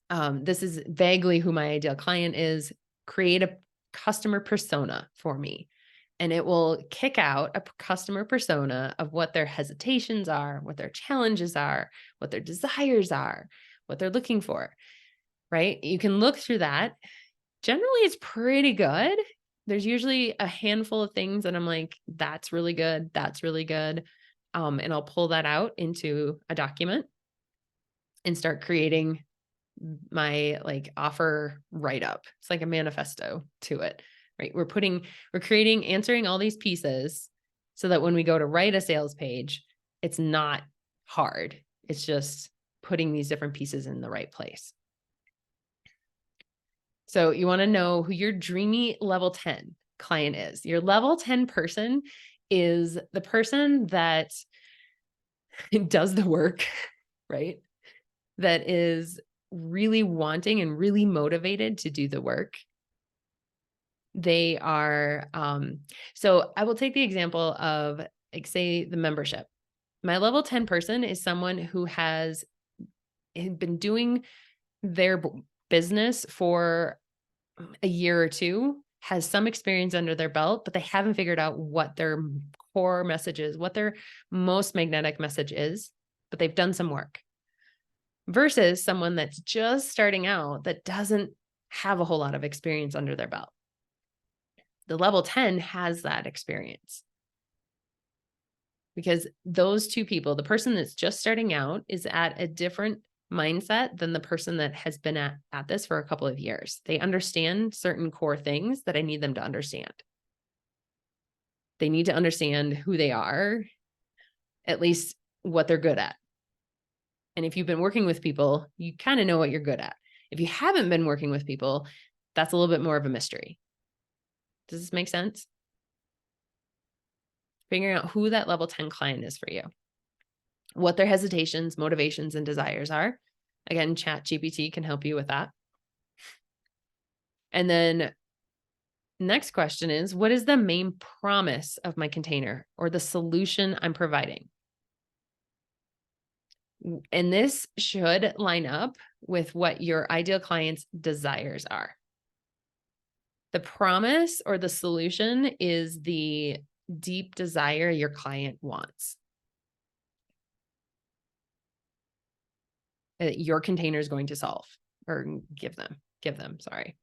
This is vaguely who my ideal client is. Create a customer persona for me. and it will kick out a customer persona of what their hesitations are, what their challenges are, what their desires are, what they're looking for, right? You can look through that. Generally, it's pretty good. There's usually a handful of things that I'm like, that's really good. That's really good. And I'll pull that out into a document and start creating my like offer write up. It's like a manifesto to it, right? We're creating, answering all these pieces so that when we go to write a sales page, it's not hard. It's just putting these different pieces in the right place. So you want to know who your dreamy level 10 client is. Your level 10 person is the person that does the work, right? That is really wanting and really motivated to do the work. They are, so I will take the example of, like, say, the membership. My level 10 person is someone who has been doing their business for a year or two, has some experience under their belt, but they haven't figured out what their core message is, what their most magnetic message is, but they've done some work. Versus someone that's just starting out that doesn't have a whole lot of experience under their belt. The level 10 has that experience. Because those two people, the person that's just starting out is at a different mindset than the person that has been at this for a couple of years. They understand certain core things that I need them to understand. They need to understand who they are, at least what they're good at. And if you've been working with people, you kind of know what you're good at. If you haven't been working with people, that's a little bit more of a mystery. Does this make sense? Figuring out who that level 10 client is for you, what their hesitations, motivations, and desires are. Again, ChatGPT can help you with that. And then next question is, what is the main promise of my container or the solution I'm providing? And this should line up with what your ideal client's desires are. The promise or the solution is the deep desire your client wants. Your container is going to solve or give them, sorry.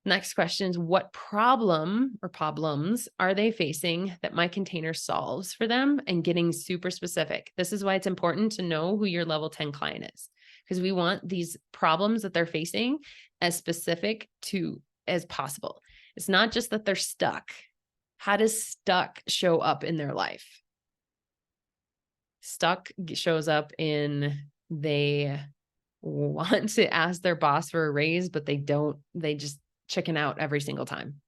Next question is, what problem or problems are they facing that my container solves for them, and getting super specific. This is why it's important to know who your level 10 client is, because we want these problems that they're facing as specific to as possible. It's not just that they're stuck. How does stuck show up in their life? Stuck shows up in they want to ask their boss for a raise, but they don't, they just chicken out every single time.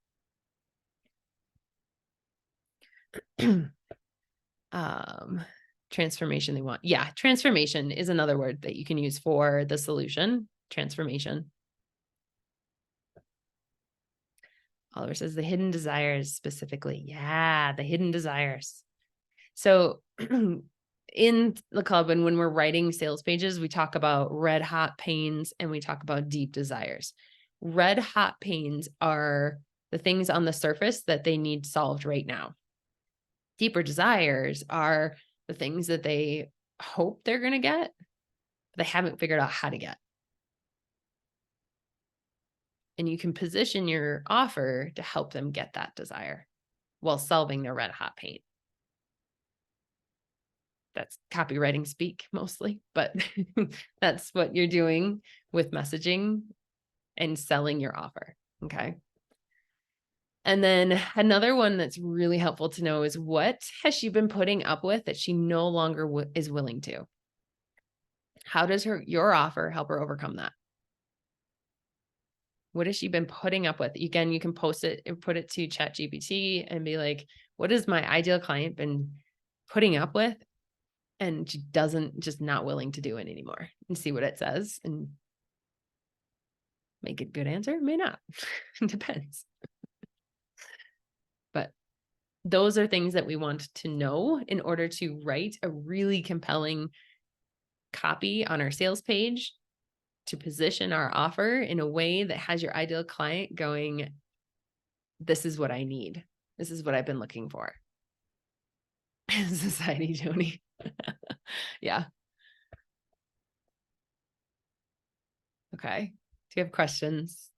Transformation they want. Yeah, transformation is another word that you can use for the solution. Transformation. Oliver says the hidden desires specifically. Yeah, the hidden desires. So in the club, and when we're writing sales pages, we talk about red hot pains and we talk about deep desires. Red hot pains are the things on the surface that they need solved right now. Deeper desires are the things that they hope they're going to get, but they haven't figured out how to get. And you can position your offer to help them get that desire while solving their red hot pain. That's copywriting speak mostly, but that's what you're doing with messaging and selling your offer. Okay. And then another one that's really helpful to know is, what has she been putting up with that she no longer is willing to? How does your offer help her overcome that? What has she been putting up with? Again, you can post it and put it to ChatGPT and be like, what has my ideal client been putting up with? And she doesn't, just not willing to do it anymore, and see what it says and make a good answer. May not. It depends. But those are things that we want to know in order to write a really compelling copy on our sales page, to position our offer in a way that has your ideal client going, this is what I need. This is what I've been looking for. Society, Tony. Yeah. Okay. Do you have questions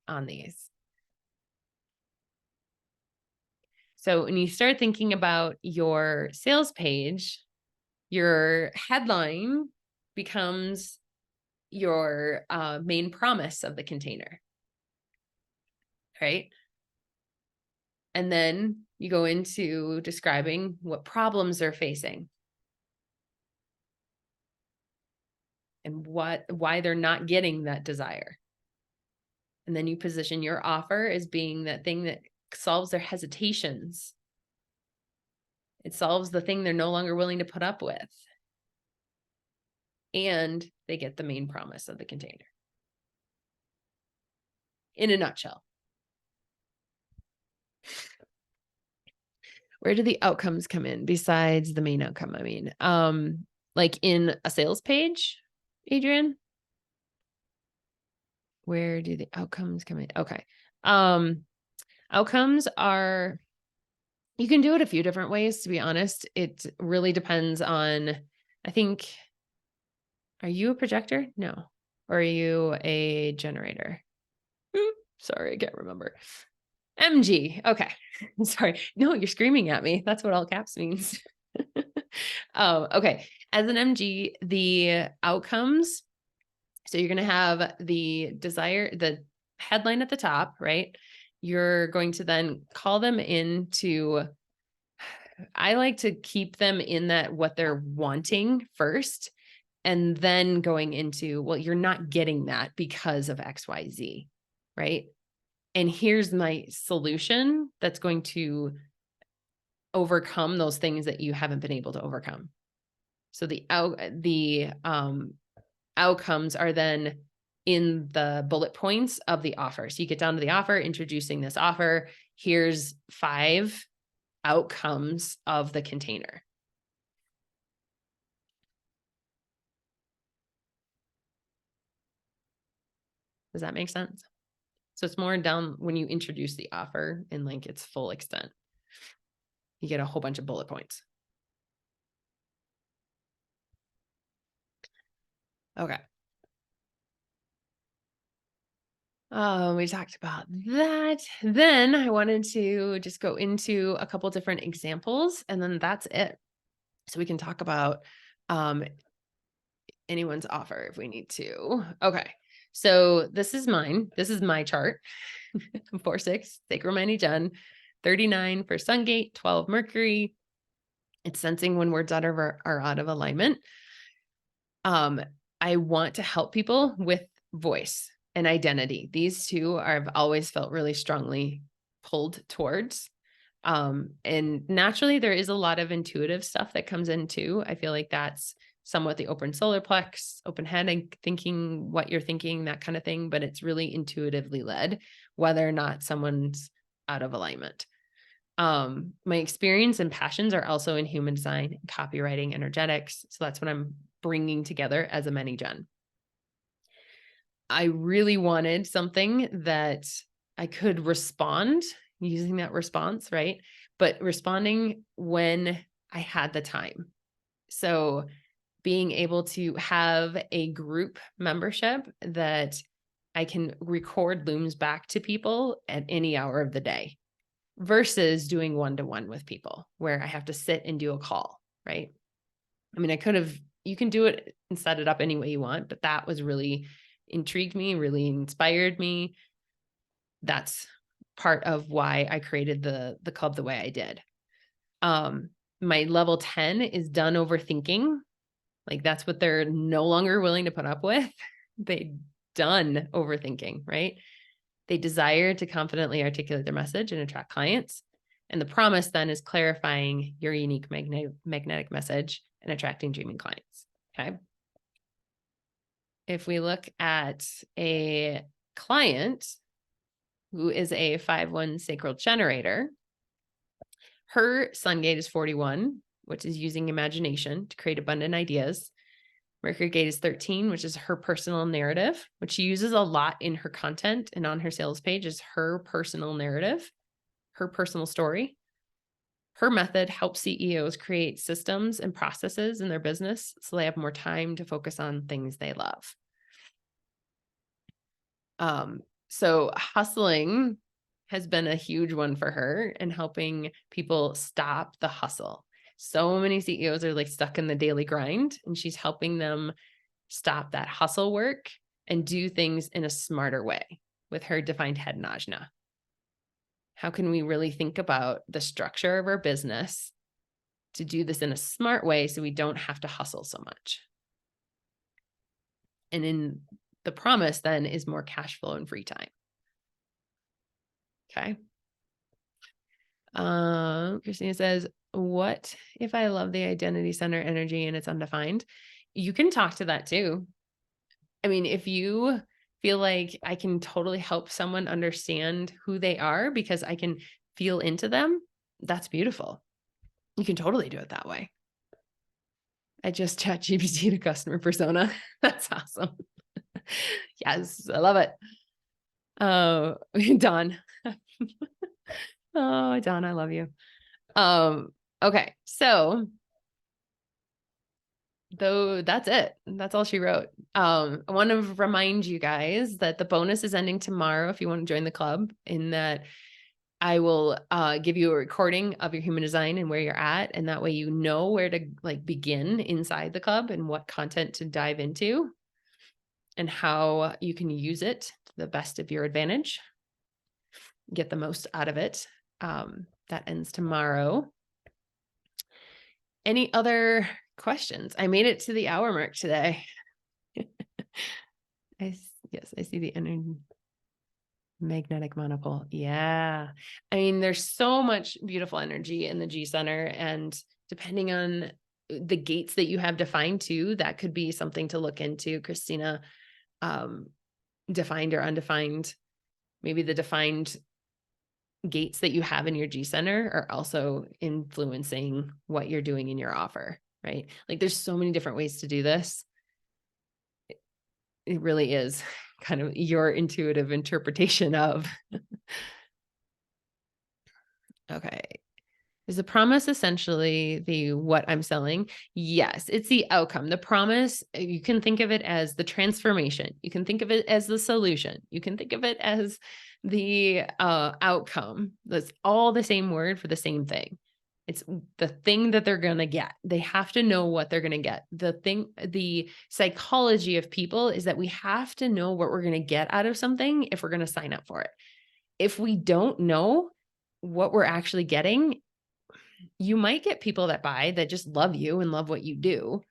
on these? So when you start thinking about your sales page, your headline becomes your main promise of the container, right? And then you go into describing what problems they're facing and why they're not getting that desire. And then you position your offer as being that thing that solves their hesitations. It solves the thing they're no longer willing to put up with. And they get the main promise of the container. In a nutshell. Where do the outcomes come in besides the main outcome? I mean, like in a sales page, Adrian? Where do the outcomes come in? Okay. Outcomes are, you can do it a few different ways, to be honest. It really depends on, I think, are you a projector? No. Or are you a generator? Sorry, I can't remember. MG. Okay. Sorry. No, you're screaming at me. That's what all caps means. Okay. As an MG, the outcomes. So you're going to have the desire, the headline at the top, right? You're going to then call them into, I like to keep them in that what they're wanting first, and then going into, well, you're not getting that because of XYZ, right? And here's my solution that's going to overcome those things that you haven't been able to overcome. So the outcomes are then in the bullet points of the offer. So you get down to the offer, introducing this offer. Here's 5 outcomes of the container. Does that make sense? So it's more down when you introduce the offer in like its full extent. You get a whole bunch of bullet points. Okay. We talked about that. Then I wanted to just go into a couple different examples, and then that's it. So we can talk about anyone's offer if we need to. Okay. So this is mine. This is my chart. 4-6, Sacramento Gen, 39 for Sungate, 12 Mercury. It's sensing when words are out of alignment. I want to help people with voice and identity. These two I've always felt really strongly pulled towards. And naturally there is a lot of intuitive stuff that comes in too. I feel like that's somewhat the open solar plex, open head and thinking what you're thinking, that kind of thing, but it's really intuitively led, whether or not someone's out of alignment. My experience and passions are also in human design, copywriting, energetics. So that's what I'm bringing together as a many gen. I really wanted something that I could respond using that response, right? But responding when I had the time. So being able to have a group membership that I can record looms back to people at any hour of the day versus doing one-to-one with people where I have to sit and do a call, right? I mean, you can do it and set it up any way you want, but that was really intrigued me, really inspired me. That's part of why I created the club the way I did. My level 10 is done overthinking. Like that's what they're no longer willing to put up with. They done overthinking, right? They desire to confidently articulate their message and attract clients. And the promise then is clarifying your unique magnetic message and attracting dreaming clients. Okay. If we look at a client who is a 5-1 sacral generator, her sun gate is 41, which is using imagination to create abundant ideas. Mercury gate is 13, which is her personal narrative, which she uses a lot in her content and on her sales page is her personal narrative, her personal story. Her method helps CEOs create systems and processes in their business so they have more time to focus on things they love. So hustling has been a huge one for her and helping people stop the hustle. So many CEOs are like stuck in the daily grind, and she's helping them stop that hustle work and do things in a smarter way with her defined head and ajna. How can we really think about the structure of our business to do this in a smart way so we don't have to hustle so much? And in the promise then is more cash flow and free time. Okay. Christina says, what if I love the identity center energy and it's undefined? You can talk to that too. I mean, if you feel like I can totally help someone understand who they are because I can feel into them, that's beautiful. You can totally do it that way. I just chat GPT to customer persona. That's awesome. Yes, I love it. Oh, Dawn. Oh, Dawn, I love you. Okay, so though that's it. That's all she wrote. I want to remind you guys that the bonus is ending tomorrow if you want to join the club, in that I will give you a recording of your human design and where you're at. And that way you know where to like begin inside the club and what content to dive into and how you can use it to the best of your advantage. Get the most out of it. That ends tomorrow. Any other questions? I made it to the hour mark today. Yes, I see the energy. Magnetic monopole. Yeah. I mean, there's so much beautiful energy in the G center, and depending on the gates that you have defined too, that could be something to look into, Christina. Defined or undefined. Maybe the defined gates that you have in your G center are also influencing what you're doing in your offer, right? Like there's so many different ways to do this. It really is kind of your intuitive interpretation of. Okay. Is the promise essentially the what I'm selling? Yes, it's the outcome. The promise, you can think of it as the transformation. You can think of it as the solution. You can think of it as the outcome. That's all the same word for the same thing. It's the thing that they're going to get. They have to know what they're going to get. The psychology of people is that we have to know what we're going to get out of something if we're going to sign up for it. If we don't know what we're actually getting, you might get people that buy that just love you and love what you do,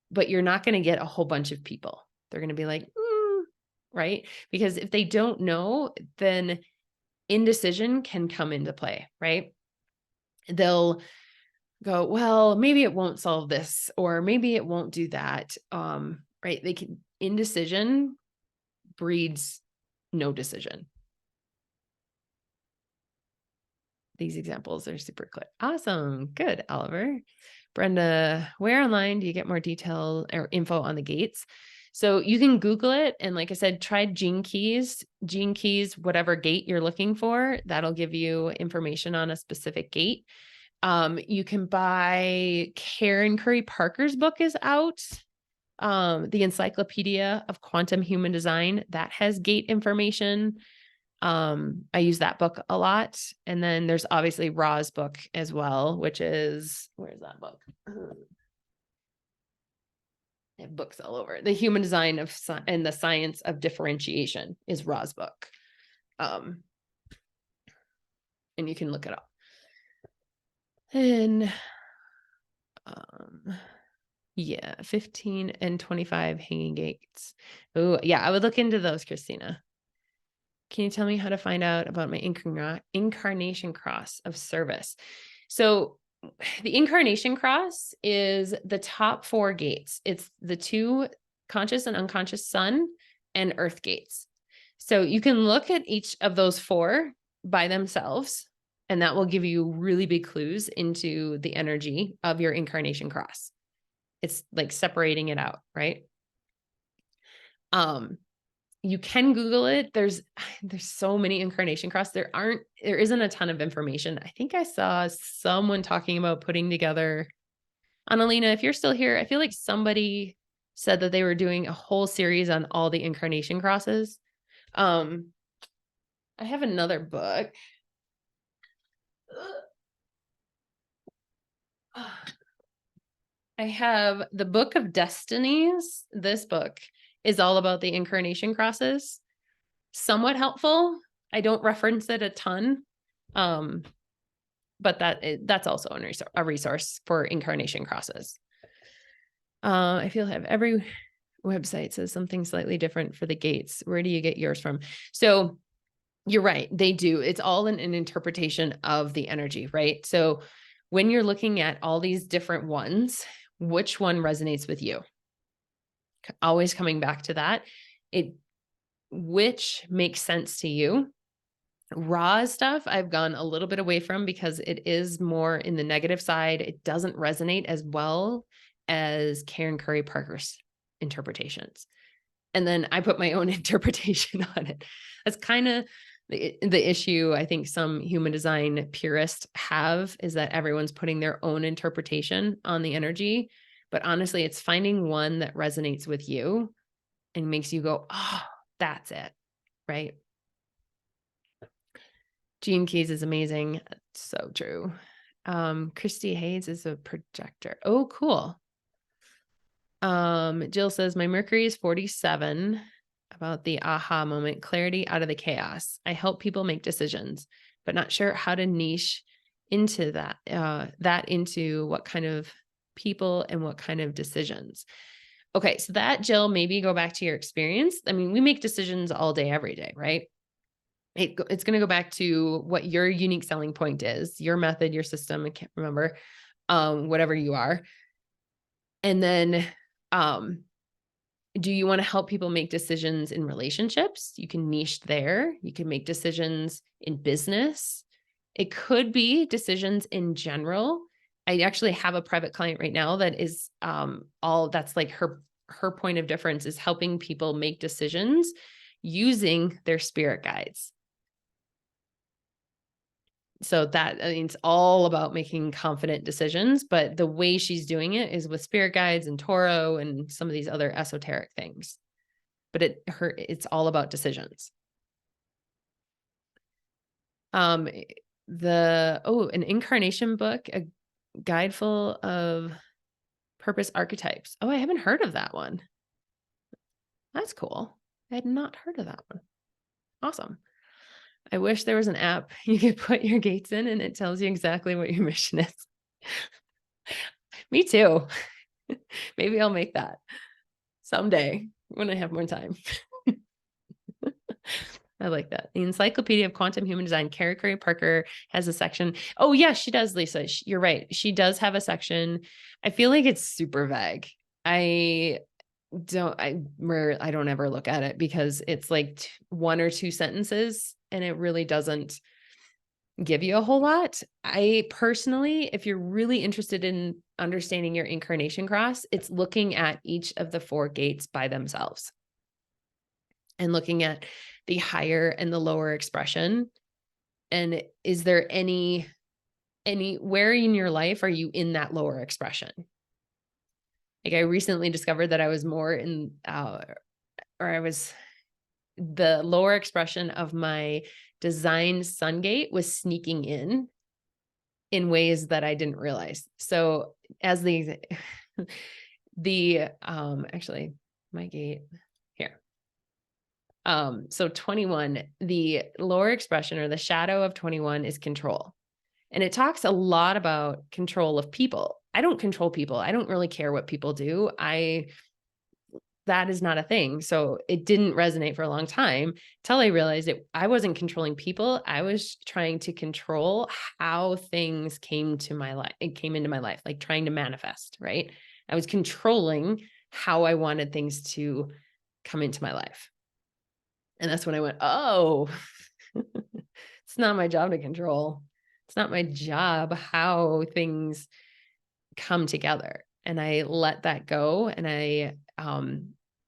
but you're not going to get a whole bunch of people. They're going to be like, right? Because if they don't know, then indecision can come into play, right? They'll go, well, maybe it won't solve this, or maybe it won't do that. Right? Indecision breeds no decision. These examples are super clear. Awesome. Good, Oliver. Brenda, where online do you get more detail or info on the gates? So you can Google it. And like I said, try Gene Keys, whatever gate you're looking for, that'll give you information on a specific gate. You can buy Karen Curry Parker's book is out. The Encyclopedia of Quantum Human Design, that has gate information. I use that book a lot. And then there's obviously Ra's book as well, which is, where's that book? I have books all over. The Human Design of and the Science of Differentiation is Ra's book. And you can look it up. And yeah, 15 and 25 hanging gates. Oh, yeah, I would look into those, Christina. Can you tell me how to find out about my incarnation cross of service? So the incarnation cross is the top 4 gates. It's the 2 conscious and unconscious sun and earth gates. So you can look at each of those 4 by themselves, and that will give you really big clues into the energy of your incarnation cross. It's like separating it out, right? You can Google it. There's so many incarnation cross. There isn't a ton of information. I think I saw someone talking about putting together, Annalena, if you're still here, I feel like somebody said that they were doing a whole series on all the incarnation crosses. I have another book. I have the Book of Destinies. This book is all about the incarnation crosses. Somewhat helpful. I don't reference it a ton. But that's also a resource for incarnation crosses. I feel like every website says something slightly different for the gates. Where do you get yours from? So you're right. They do. It's all an interpretation of the energy, right? So when you're looking at all these different ones, which one resonates with you? Always coming back to that. Which makes sense to you? Raw stuff I've gone a little bit away from because it is more in the negative side. It doesn't resonate as well as Karen Curry Parker's interpretations. And then I put my own interpretation on it. That's kind of the issue I think some human design purists have, is that everyone's putting their own interpretation on the energy. But honestly, it's finding one that resonates with you and makes you go, oh, that's it, right? Gene Keys is amazing. It's so true. Christy Hayes is a projector. Oh, cool. Jill says, my Mercury is 47. About the aha moment, clarity out of the chaos. I help people make decisions, but not sure how to niche into that into what kind of people and what kind of decisions. Okay, so that, Jill, maybe go back to your experience. I mean, we make decisions all day, every day, right? It's going to go back to what your unique selling point is, your method, your system. I can't remember, whatever you are. And then, do you want to help people make decisions in relationships? You can niche there. You can make decisions in business. It could be decisions in general. I actually have a private client right now that is that's like her point of difference is helping people make decisions using their spirit guides. So that, I mean, it's all about making confident decisions, but the way she's doing it is with spirit guides and Toro and some of these other esoteric things. But it's all about decisions. An incarnation book, a guide full of purpose archetypes. Oh, I haven't heard of that one. That's cool. I had not heard of that one. Awesome. I wish there was an app you could put your gates in and it tells you exactly what your mission is. Me too. Maybe I'll make that someday when I have more time. I like that. The Encyclopedia of Quantum Human Design, Karen Curry Parker has a section. Oh yeah, she does, Lisa. You're right. She does have a section. I feel like it's super vague. I don't ever look at it because it's like one or two sentences and it really doesn't give you a whole lot. I personally, if you're really interested in understanding your incarnation cross, it's looking at each of the 4 gates by themselves and looking at the higher and the lower expression. And is there where in your life are you in that lower expression? Like I recently discovered that I was more in, the lower expression of my design sun gate was sneaking in ways that I didn't realize. So as actually my gate here. So 21, the lower expression or the shadow of 21 is control. And it talks a lot about control of people. I don't control people. I don't really care what people do. That is not a thing. So it didn't resonate for a long time till I realized I wasn't controlling people. I was trying to control how things came into my life, like trying to manifest, right? I was controlling how I wanted things to come into my life. And that's when I went, oh, it's not my job to control. It's not my job how things come together. and I let that go. And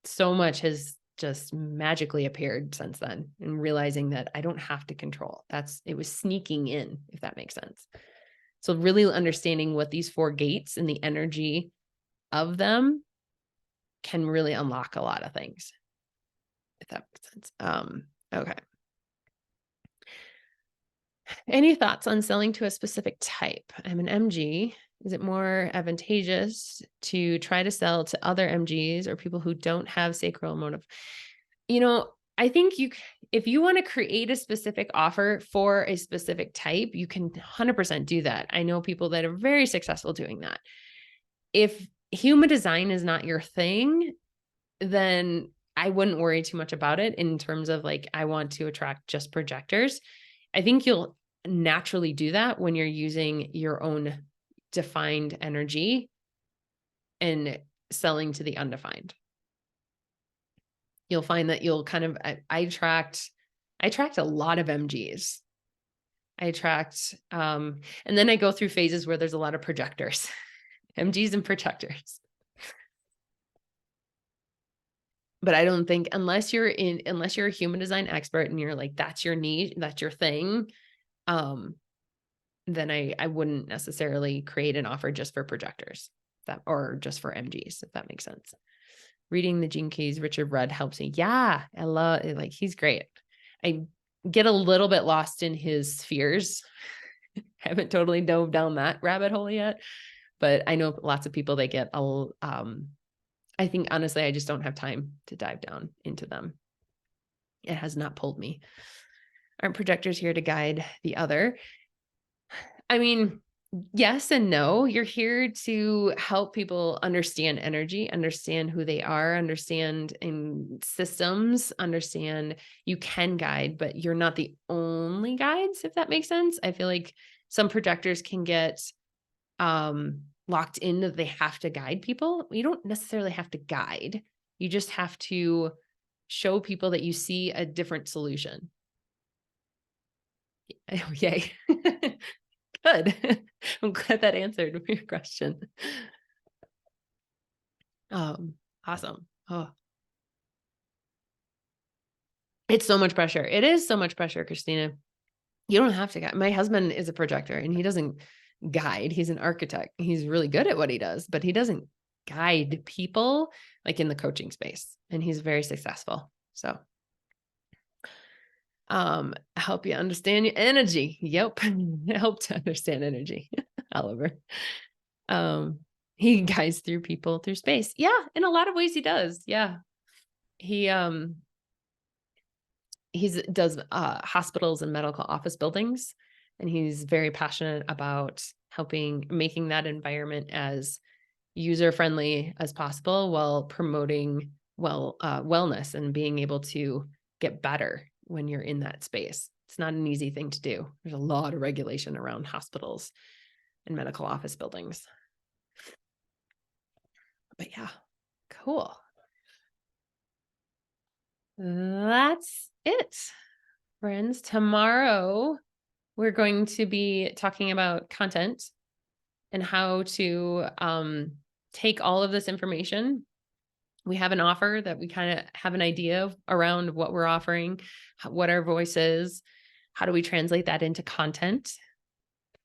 so much has just magically appeared since then, and realizing that I don't have to control. It was sneaking in, if that makes sense. So really understanding what these 4 gates and the energy of them can really unlock a lot of things, if that makes sense. Okay. Any thoughts on selling to a specific type? I'm an MG. Is it more advantageous to try to sell to other MGs or people who don't have sacral motive? I think if you want to create a specific offer for a specific type, you can 100% do that. I know people that are very successful doing that. If human design is not your thing, then I wouldn't worry too much about it in terms of like, I want to attract just projectors. I think you'll naturally do that when you're using your own defined energy and selling to the undefined. You'll find that you'll kind of, I attract a lot of MGs. I attract, and then I go through phases where there's a lot of projectors, MGs and projectors. But I don't think unless you're a human design expert and you're like, that's your niche, that's your thing, then I wouldn't necessarily create an offer just for projectors or just for MGs, if that makes sense. Reading the Gene Keys, Richard Rudd helps me. Yeah, I love it. Like, he's great. I get a little bit lost in his spheres. Haven't totally dove down that rabbit hole yet, but I know lots of people that get I think honestly, I just don't have time to dive down into them. It has not pulled me. Aren't projectors here to guide the other? I mean, yes and no. You're here to help people understand energy, understand who they are, understand in systems, understand you can guide, but you're not the only guides, if that makes sense. I feel like some projectors can get locked in that they have to guide people. You don't necessarily have to guide. You just have to show people that you see a different solution. Oh, yay. Good. I'm glad that answered your question. Awesome. Oh, it's so much pressure. It is so much pressure, Christina. You don't have to guide. My husband is a projector and he doesn't guide. He's an architect. He's really good at what he does, but he doesn't guide people like in the coaching space. And he's very successful. So, help you understand your energy. Yep. Help to understand energy. Oliver. He guides through people through space. Yeah. In a lot of ways he does. Yeah. He does hospitals and medical office buildings, and he's very passionate about making that environment as user friendly as possible while promoting wellness and being able to get better when you're in that space. It's not an easy thing to do. There's a lot of regulation around hospitals and medical office buildings. But yeah, cool. That's it, friends. Tomorrow, we're going to be talking about content and how to take all of this information. We have an offer that we kind of have an idea of around what we're offering, what our voice is, how do we translate that into content?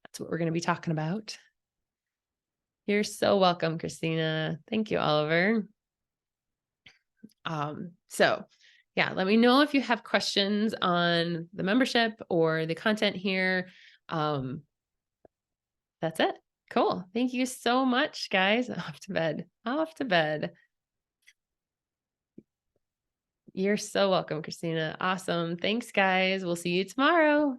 That's what we're going to be talking about. You're so welcome, Christina. Thank you, Oliver. So yeah, let me know if you have questions on the membership or the content here. That's it. Cool. Thank you so much, guys. Off to bed. You're so welcome, Christina. Awesome. Thanks, guys. We'll see you tomorrow.